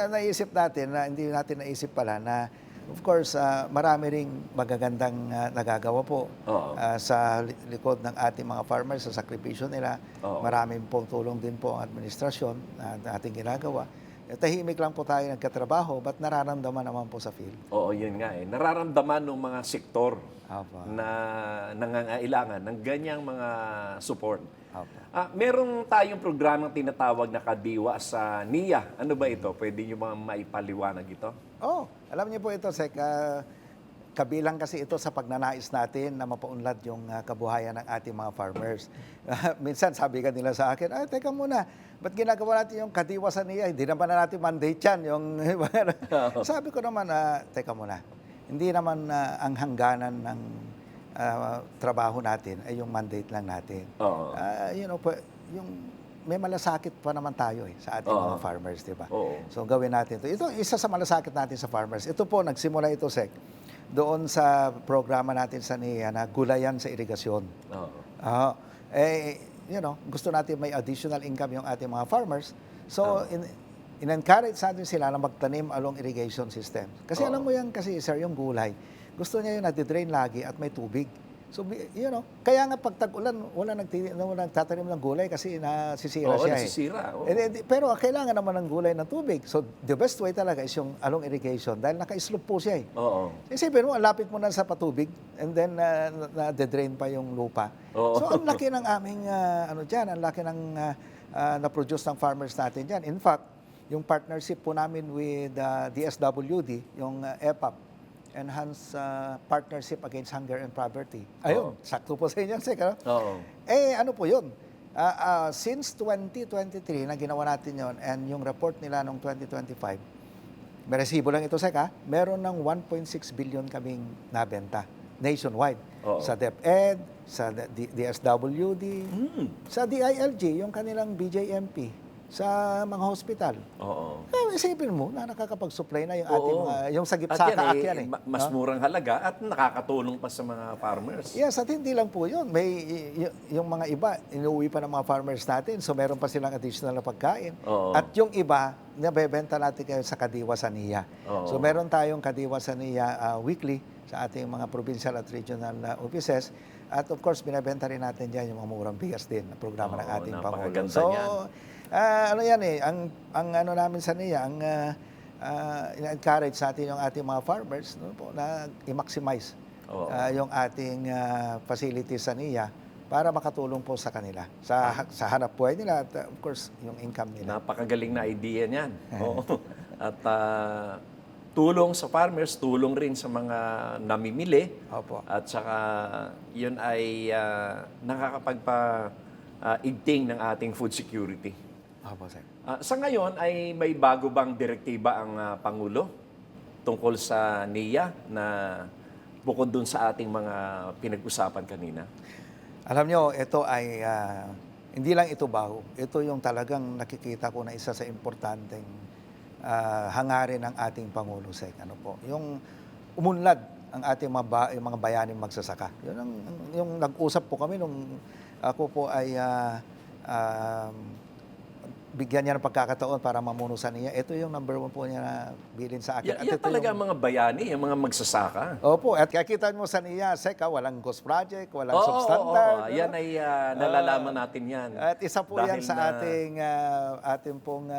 [SPEAKER 2] natin naisip pala na of course, marami ring magagandang nagagawa po
[SPEAKER 1] Oo.
[SPEAKER 2] sa likod ng ating mga farmers sa sakripisyo nila.
[SPEAKER 1] Oo.
[SPEAKER 2] Maraming pong tulong din po ang administrasyon na ating ginagawa. Tahimik lang po tayo nagkatrabaho, but nararamdaman naman po sa field.
[SPEAKER 1] Oo, yun nga eh. Nararamdaman ng mga sektor
[SPEAKER 2] Opo.
[SPEAKER 1] na nangangailangan ng ganyang mga support.
[SPEAKER 2] Opo.
[SPEAKER 1] Meron tayong programang tinatawag na Kadiwa sa NIA. Ano ba ito? Pwede nyo ba maipaliwanag ito?
[SPEAKER 2] Alam niyo po ito, Sek, kabilang kasi ito sa pagnanais natin na mapaunlad yung kabuhayan ng ating mga farmers. Minsan sabi ka nila sa akin, ay teka muna, ba't ginagawa natin yung Kadiwa sa NIA? Hindi naman na natin mandate yan. Sabi ko naman, teka muna, hindi naman ang hangganan ng trabaho natin ay yung mandate lang natin.
[SPEAKER 1] Oo.
[SPEAKER 2] Yung may malasakit pa naman tayo sa ating mga farmers, di ba?
[SPEAKER 1] Oo.
[SPEAKER 2] So gawin natin ito. Ito, isa sa malasakit natin sa farmers. Ito po, nagsimula ito, Sek, doon sa programa natin sa NIA na gulayan sa irigasyon.
[SPEAKER 1] Oo.
[SPEAKER 2] Gusto natin may additional income yung ating mga farmers. So, in-encourage natin sila na magtanim along irrigation system. Kasi alam mo yan kasi, sir, yung gulay, gusto niya yung nadidrain lagi at may tubig. So, kaya nga pag tag-ulan, wala nagtatanim ng gulay kasi nasisira
[SPEAKER 1] Oo,
[SPEAKER 2] siya.
[SPEAKER 1] nasisira. Oo.
[SPEAKER 2] Pero kailangan naman ng gulay ng tubig. So, the best way talaga is yung along irrigation dahil naka-slope po siya.
[SPEAKER 1] Oo.
[SPEAKER 2] Isipin mo, lapit mo na sa patubig and then na-drain pa yung lupa.
[SPEAKER 1] Oo.
[SPEAKER 2] So, ang laki ng aming, ang laki ng na-produce ng farmers natin dyan. In fact, yung partnership po namin with DSWD, yung EPAP, Enhanced Partnership Against Hunger and Poverty. Ayun, sakto po sa inyo, Sek.
[SPEAKER 1] Oo.
[SPEAKER 2] Ano po yun? Since 2023 na ginawa natin yon and yung report nila noong 2025, may resibo lang ito, Sek, meron ng 1.6 billion kaming nabenta nationwide.
[SPEAKER 1] Oo.
[SPEAKER 2] Sa DepEd, sa DSWD, sa DILG, yung kanilang BJMP, sa mga hospital.
[SPEAKER 1] Oo.
[SPEAKER 2] Isipin mo na nakakapag-supply na yung
[SPEAKER 1] Oo.
[SPEAKER 2] ating yung sa
[SPEAKER 1] At
[SPEAKER 2] gipsaka
[SPEAKER 1] yan,
[SPEAKER 2] yan.
[SPEAKER 1] mas murang halaga at nakakatulong pa sa mga farmers.
[SPEAKER 2] Yes, at hindi lang po yun. Yung mga iba, inuwi pa ng mga farmers natin, so meron pa silang additional na pagkain.
[SPEAKER 1] Oo.
[SPEAKER 2] At yung iba, nabebenta natin kayo sa Kadiwa sa NIA.
[SPEAKER 1] Oo.
[SPEAKER 2] So meron tayong Kadiwa sa NIA weekly sa ating mga provincial at regional offices. At of course, binibenta rin natin dyan yung mga murang bigas din na programa ng ating Pangulo.
[SPEAKER 1] Napakaganda
[SPEAKER 2] So,
[SPEAKER 1] niyan.
[SPEAKER 2] ang ano namin sa NIA, ang ina-encourage sa atin yung ating mga farmers na i-maximize
[SPEAKER 1] Oo.
[SPEAKER 2] yung ating facilities sa NIA para makatulong po sa kanila sa hanap buhay nila at of course yung income nila.
[SPEAKER 1] Napakagaling na idea niyan. Oo. At tulong sa farmers, tulong rin sa mga namimili.
[SPEAKER 2] Opo.
[SPEAKER 1] At saka yun ay nakakapagpa-igting ng ating food security.
[SPEAKER 2] Opo, sir.
[SPEAKER 1] Sa ngayon ay may bago bang direktiba ang Pangulo tungkol sa NIA na bukod dun sa ating mga pinag-usapan kanina?
[SPEAKER 2] Alam nyo, ito ay hindi lang ito bago. Ito yung talagang nakikita ko na isa sa importanteng hangarin ng ating Pangulo, Sek. Ano po? Yung umunlad ang ating yung mga bayaning magsasaka. Yung nag-usap po kami nung ako po ay bigyan niya ng pagkakataon para mamuno sa niya. Ito yung number one po niya na bilin sa akin.
[SPEAKER 1] Yan talaga ang mga bayani, yung mga magsasaka.
[SPEAKER 2] Opo, at kakita mo sa niya, Sek, walang ghost project, walang
[SPEAKER 1] Oo,
[SPEAKER 2] substandard.
[SPEAKER 1] Yan ay nalalaman natin yan.
[SPEAKER 2] At isa po yan
[SPEAKER 1] Dahil
[SPEAKER 2] sa ating pong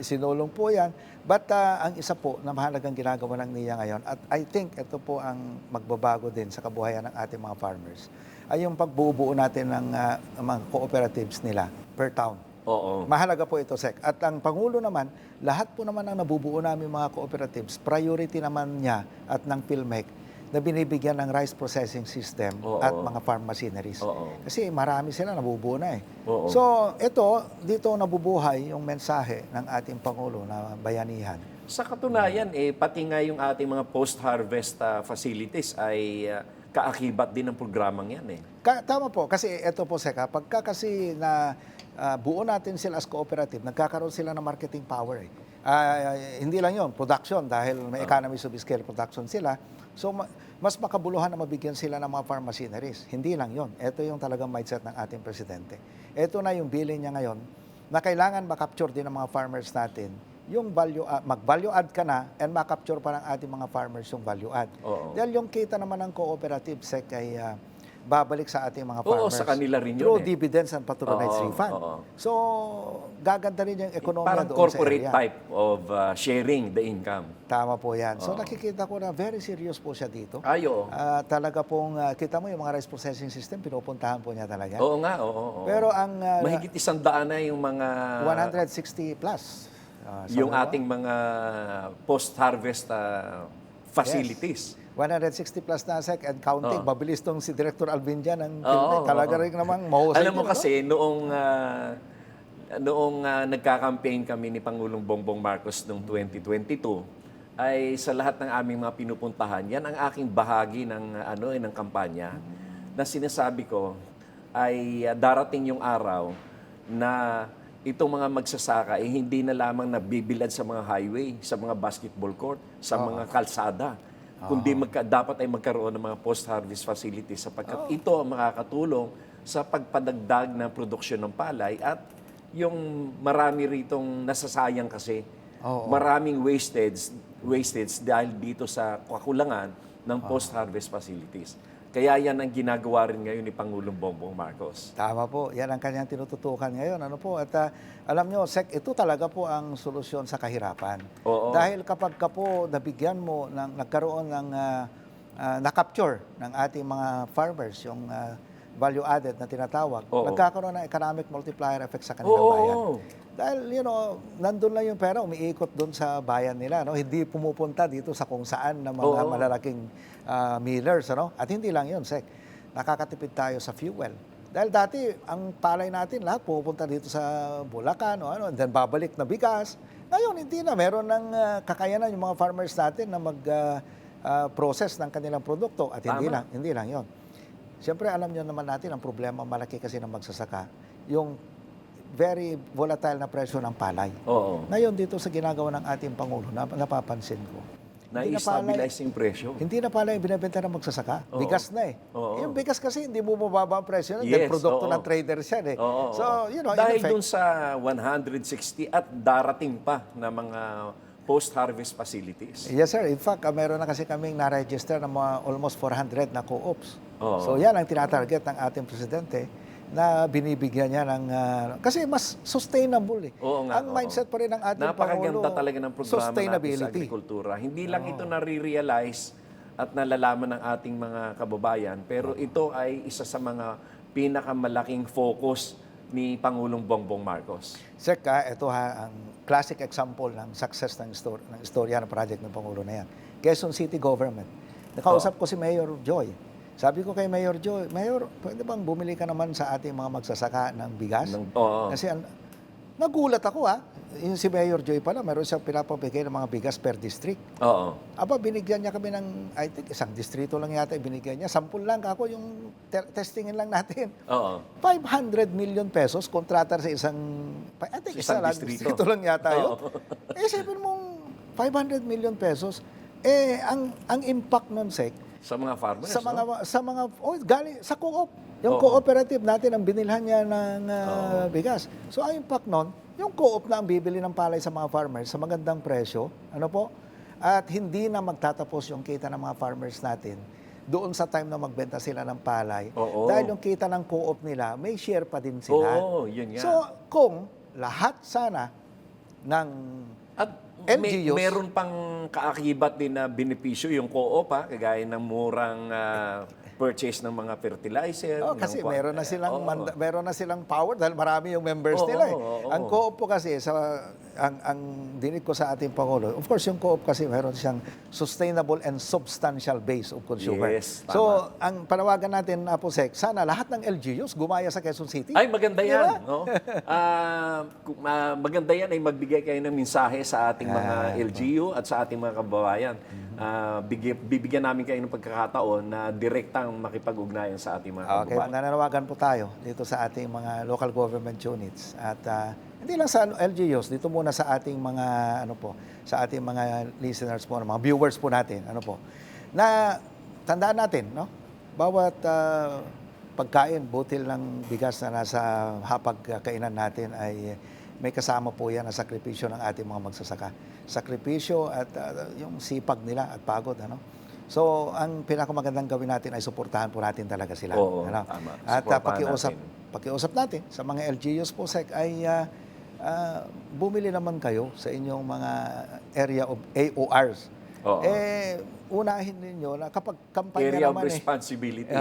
[SPEAKER 2] sinulong po yan. But ang isa po na mahalagang ginagawa ng NIA ngayon, at I think ito po ang magbabago din sa kabuhayan ng ating mga farmers, ay yung pagbubuo natin ng mga cooperatives nila per town.
[SPEAKER 1] Oo.
[SPEAKER 2] Mahalaga po ito, Sek. At ang Pangulo naman, lahat po naman ang nabubuo namin mga cooperatives, priority naman niya at ng PhilMec na binibigyan ng rice processing system
[SPEAKER 1] Oo.
[SPEAKER 2] at mga farm machineries.
[SPEAKER 1] Oo.
[SPEAKER 2] Kasi marami sila nabubuo na eh.
[SPEAKER 1] Oo.
[SPEAKER 2] So, dito nabubuhay yung mensahe ng ating Pangulo na bayanihan.
[SPEAKER 1] Sa katunayan, pati nga yung ating mga post-harvest facilities ay kaakibat din ng programang yan eh.
[SPEAKER 2] Tama po, kasi ito po, Sek, pagka kasi na buo natin sila as cooperative, nagkakaroon sila ng marketing power eh. Hindi lang yon production dahil may economies of scale production sila. So mas makabuluhan na mabigyan sila ng mga farm machineries. Hindi lang yon. Ito yung talagang mindset ng ating presidente. Ito na yung bilin niya ngayon na kailangan makapture din ng mga farmers natin yung value mag-value add ka na and makapture pa ng ating mga farmers yung value add.
[SPEAKER 1] Oo.
[SPEAKER 2] Dahil yung kita naman ng cooperative sec ay babalik sa ating mga
[SPEAKER 1] Oo,
[SPEAKER 2] farmers
[SPEAKER 1] sa kanila rin yun
[SPEAKER 2] through
[SPEAKER 1] eh.
[SPEAKER 2] dividends and patronage
[SPEAKER 1] Oo,
[SPEAKER 2] refund.
[SPEAKER 1] oo.
[SPEAKER 2] So, gaganda rin yung ekonomiya
[SPEAKER 1] Parang
[SPEAKER 2] doon
[SPEAKER 1] corporate
[SPEAKER 2] sa area.
[SPEAKER 1] type of sharing the income.
[SPEAKER 2] Tama po yan. So, nakikita ko na very serious po siya dito.
[SPEAKER 1] Ayo.
[SPEAKER 2] Talaga pong, kita mo yung mga rice processing system, pinupuntahan po niya talaga.
[SPEAKER 1] Oo nga, oo.
[SPEAKER 2] Pero ang
[SPEAKER 1] Mahigit 100 na yung mga
[SPEAKER 2] 160 plus.
[SPEAKER 1] yung ating mga post-harvest facilities.
[SPEAKER 2] 160 plus na sec and counting. Mabilis tong si Director Alvin dyan ng
[SPEAKER 1] Oo,
[SPEAKER 2] talaga rin namang mahusay.
[SPEAKER 1] Alam mo
[SPEAKER 2] yun,
[SPEAKER 1] kasi, noong nagka-campaign kami ni Pangulong Bongbong Marcos noong 2022, ay sa lahat ng aming mga pinupuntahan, yan ang aking bahagi ng kampanya na sinasabi ko ay darating yung araw na itong mga magsasaka hindi na lamang nabibilad sa mga highway, sa mga basketball court, sa mga kalsada, kundi dapat ay magkaroon ng mga post-harvest facilities sapagkat ito ang makakatulong sa pagpadagdag ng produksyon ng palay at yung marami ritong nasasayang kasi. Maraming wastage dahil dito sa kakulangan ng post-harvest facilities. Kaya yan ang ginagawa rin ngayon ni Pangulong Bongbong Marcos.
[SPEAKER 2] Tama po. Yan ang kanyang tinututukan ngayon. Ano po? At alam nyo, Sec, ito talaga po ang solusyon sa kahirapan.
[SPEAKER 1] Oo.
[SPEAKER 2] Dahil kapag ka po nabigyan mo, nagkaroon ng na-capture ng ating mga farmers, yung value added na tinatawag, nagkakaroon ng economic multiplier effect sa kanilang bayan. Dahil, nandun lang yung pera, umiikot doon sa bayan nila. No? Hindi pumupunta dito sa kung saan na mga malalaking millers. Ano? At hindi lang yun, Sec. Nakakatipid tayo sa fuel. Dahil dati, ang palay natin, lahat pumupunta dito sa Bulacan, and then babalik na bigas. Ngayon, hindi na. Meron ng kakayanan yung mga farmers natin na mag-process ng kanilang produkto. At hindi lang yun. Siyempre, alam nyo naman natin, ang problema malaki kasi ng magsasaka, yung very volatile na presyo ng palay. Ngayon, dito sa ginagawa ng ating Pangulo, napapansin ko.
[SPEAKER 1] Na-stabilize yung presyo.
[SPEAKER 2] Hindi na palay binibenta ng magsasaka. Bigas na eh. Yung bigas kasi hindi mo mababa ang presyo. Dahil produkto ng traders yan eh. So,
[SPEAKER 1] dahil dun sa 160 at darating pa na mga post-harvest facilities.
[SPEAKER 2] Yes, sir. In fact, meron na kasi kaming na-register ng mga almost 400 na co-ops. So, yan ang tinatarget ng ating presidente na binibigyan niya ng... kasi mas sustainable eh. Ang mindset pa rin ng ating Pangulo,
[SPEAKER 1] napakaganda talaga ng programa natin sa agrikultura. Hindi lang ito nare-realize at nalalaman ng ating mga kababayan, pero ito ay isa sa mga pinakamalaking focus ni Pangulong Bongbong Marcos.
[SPEAKER 2] Sir, ito ang classic example ng success ng istorya ng project ng Pangulo na yan. Quezon City Government. Nakausap ko si Mayor Joy. Sabi ko kay Mayor Joy, Mayor, pwede bang bumili ka naman sa ating mga magsasaka ng bigas? Kasi nagulat ako Yung si Mayor Joy pala, meron siyang pinapabigay ng mga bigas per district. Binigyan niya kami ng, I think, isang distrito lang yata binigyan niya. 10 lang ako yung testingin lang natin. 500 million pesos kontrata sa isang, I think,
[SPEAKER 1] isang
[SPEAKER 2] distrito lang yata yun. Sabihin mong 500 million pesos, ang impact nun, Sec,
[SPEAKER 1] sa mga farmers,
[SPEAKER 2] galing sa co-op. Yung cooperative natin ang binilhan niya ng bigas. So, ang impact nun, yung co-op na ang bibili ng palay sa mga farmers sa magandang presyo, at hindi na magtatapos yung kita ng mga farmers natin doon sa time na magbenta sila ng palay. Dahil yung kita ng co-op nila, may share pa din sila.
[SPEAKER 1] Yun nga.
[SPEAKER 2] So, kung lahat sana ng LGUs.
[SPEAKER 1] Meron pang kaakibat din na benepisyo yung co-op, kagaya ng murang purchase ng mga fertilizer.
[SPEAKER 2] Kasi meron na silang power dahil marami yung members nila. Ang co-op po kasi, ang dinig ko sa ating Pangulo, of course yung co-op kasi meron siyang sustainable and substantial base of consumer.
[SPEAKER 1] Yes, tama.
[SPEAKER 2] So, ang panawagan natin, Aposec, sana lahat ng LGUs gumaya sa Quezon City.
[SPEAKER 1] Ay, maganda yan. Maganda yan ay magbigay kayo ng mensahe sa ating mga LGU at sa ating mga kababayan. Bibigyan namin kayo ng pagkakataon na direktang makipag-ugnayan sa ating mga kababayan.
[SPEAKER 2] Nananawagan po tayo dito sa ating mga local government units at Hindi lang sa LGUs, dito muna sa ating mga sa ating mga listeners po, mga viewers po natin, na tandaan natin, no? Bawat pagkain, butil ng bigas na nasa hapag-kainan natin ay may kasama po yan ang sakripisyo ng ating mga magsasaka. Sakripisyo at yung sipag nila at pagod, So, ang pinakamagandang gawin natin ay suportahan po natin talaga sila.
[SPEAKER 1] Oo, tama.
[SPEAKER 2] At
[SPEAKER 1] Suportahan
[SPEAKER 2] pakiusap natin sa mga LGUs po, Sec, ay bumili naman kayo sa inyong mga area of AORs.
[SPEAKER 1] Oo.
[SPEAKER 2] Unahin ninyo na kapag kampanya
[SPEAKER 1] Area of
[SPEAKER 2] naman
[SPEAKER 1] responsibility.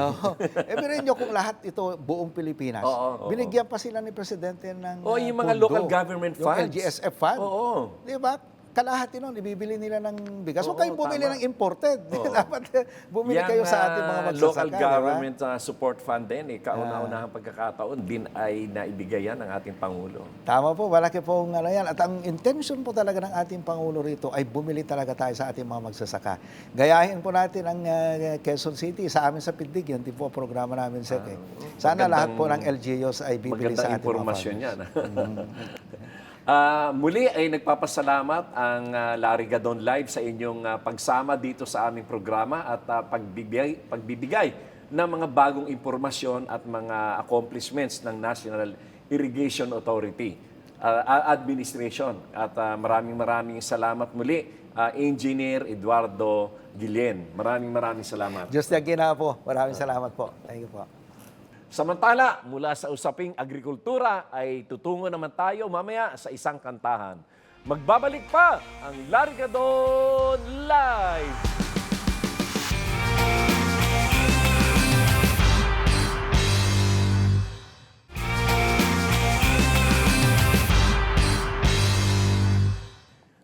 [SPEAKER 2] bilhin nyo kung lahat ito buong Pilipinas.
[SPEAKER 1] Oo.
[SPEAKER 2] Binigyan pa sila ni Presidente ng
[SPEAKER 1] Yung mga
[SPEAKER 2] pondo,
[SPEAKER 1] local government
[SPEAKER 2] yung
[SPEAKER 1] funds.
[SPEAKER 2] LGSF fund.
[SPEAKER 1] Oo.
[SPEAKER 2] Di ba? Kalahati nun, ibibili nila ng bigas. Huwag
[SPEAKER 1] Oo,
[SPEAKER 2] kayong bumili
[SPEAKER 1] tama.
[SPEAKER 2] ng imported.
[SPEAKER 1] Oo.
[SPEAKER 2] Dapat bumili kayo sa ating mga magsasaka.
[SPEAKER 1] Local
[SPEAKER 2] di ba?
[SPEAKER 1] government support fund din, kauna-unahang pagkakataon din ay naibigay yan ng ating Pangulo.
[SPEAKER 2] Tama po, malaki pong yan. At ang intention po talaga ng ating Pangulo rito ay bumili talaga tayo sa ating mga magsasaka. Gayahin po natin ang Quezon City, sa amin sa Pindig, yun po programa namin, Sec. Sana lahat po ng LGUs ay bibili sa ating mga
[SPEAKER 1] impormasyon
[SPEAKER 2] farmers.
[SPEAKER 1] yan. Muli ay nagpapasalamat ang Larigadon Live sa inyong pagsama dito sa aming programa at pagbibigay ng mga bagong impormasyon at mga accomplishments ng National Irrigation Authority Administration. At maraming salamat muli, Engineer Eduardo Guillen. Maraming salamat.
[SPEAKER 2] Diyos na gina po. Maraming salamat po. Thank you po.
[SPEAKER 1] Samantala, mula sa usaping agrikultura ay tutungo naman tayo mamaya sa isang kantahan. Magbabalik pa ang Larigadon Live!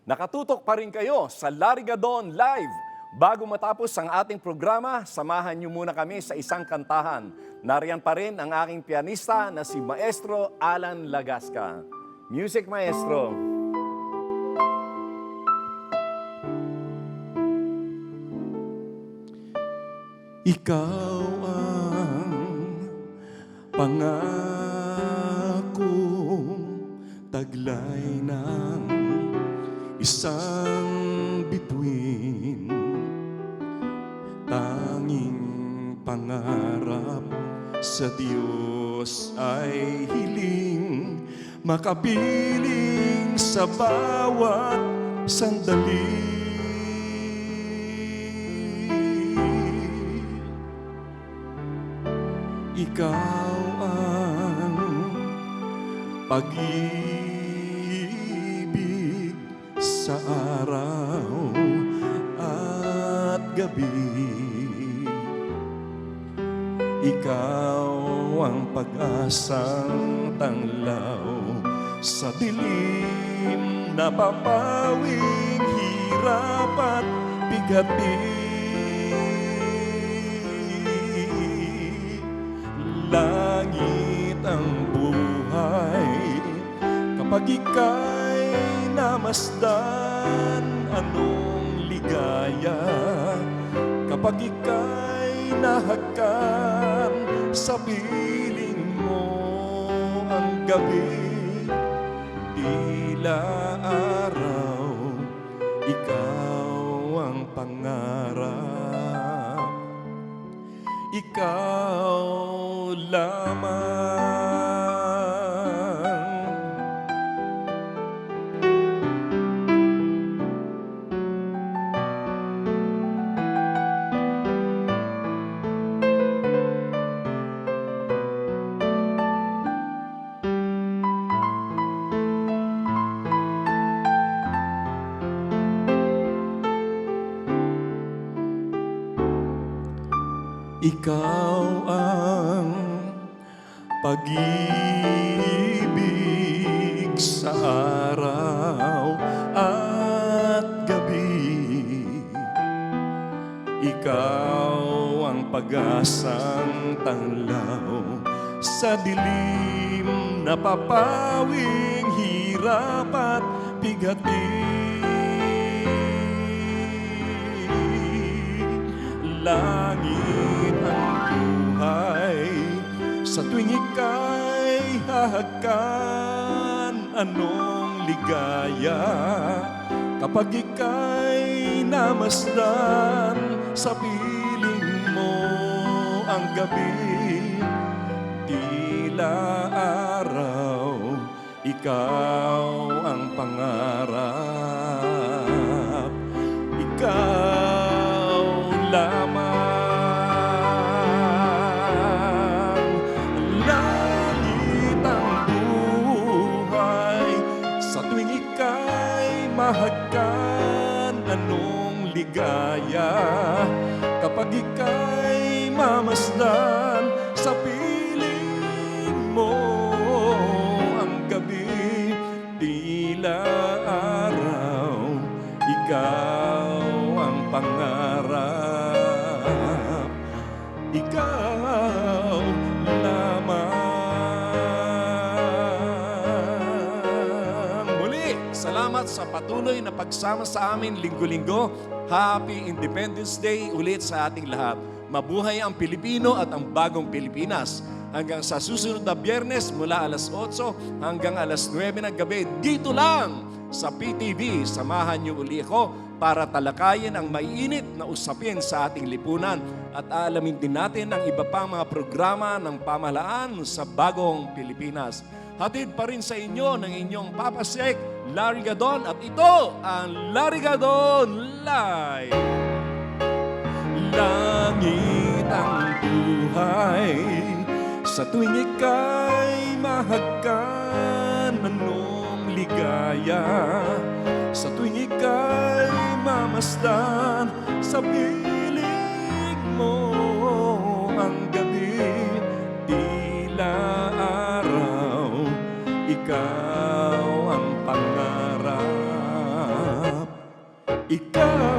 [SPEAKER 1] Nakatutok pa rin kayo sa Larigadon Live. Bago matapos ang ating programa, samahan niyo muna kami sa isang kantahan. Nariyan pa rin ang aking pianista na si Maestro Alan Lagasca. Music, Maestro.
[SPEAKER 3] Ikaw ang pangakong taglay ng isang bituin, tanging pangarap sa Diyos ay hiling, makapiling sa bawat sandali. Ikaw ang pag-ibig sa araw at gabi. Ikaw ang pag-asang tanglaw sa dilim na papawing hirap at bigati. Langit ang buhay kapag ika'y namasdan, anong ligaya kapag ika'y nahakan sa piling mo ang gabi, tila araw, ikaw ang pangarap, ikaw lamang. Ikaw ang pag-ibig sa araw at gabi. Ikaw ang pag-asang tanglaw sa dilim na papawing hirap at bigati. Langit ang buhay sa tuwing ika'y hahakan, anong ligaya kapag ika'y namasdan sa piling mo ang gabi. Tila araw, ikaw ang pangarap, ikaw lamang. Langit ang buhay sa tuwing ika'y mahagkan. Anong ligaya kapag ika'y mamasdan sa piling mo ang gabi. Tila araw, ikaw ang pangarap, ikaw lamang. Muli, salamat sa patuloy na pagsama sa amin linggo-linggo. Happy Independence Day ulit sa ating lahat. Mabuhay ang Pilipino at ang bagong Pilipinas. Hanggang sa susunod na Biyernes mula alas 8 hanggang alas 9 ng gabi, dito lang sa PTV. Samahan niyo uli ako para talakayin ang maiinit na usapin sa ating lipunan at alamin din natin ang iba pang mga programa ng pamahalaan sa bagong Pilipinas. Hatid pa rin sa inyo ng inyong Papa Sek, Larry Gadon, at ito ang Larry Gadon Live. Langit ang buhay sa tuwing ika'y mahagkan. Anong ligaya sa tuwing ika'y mamasdan sa piling mo ang gabi. Tila araw, ikaw ang pangarap, ikaw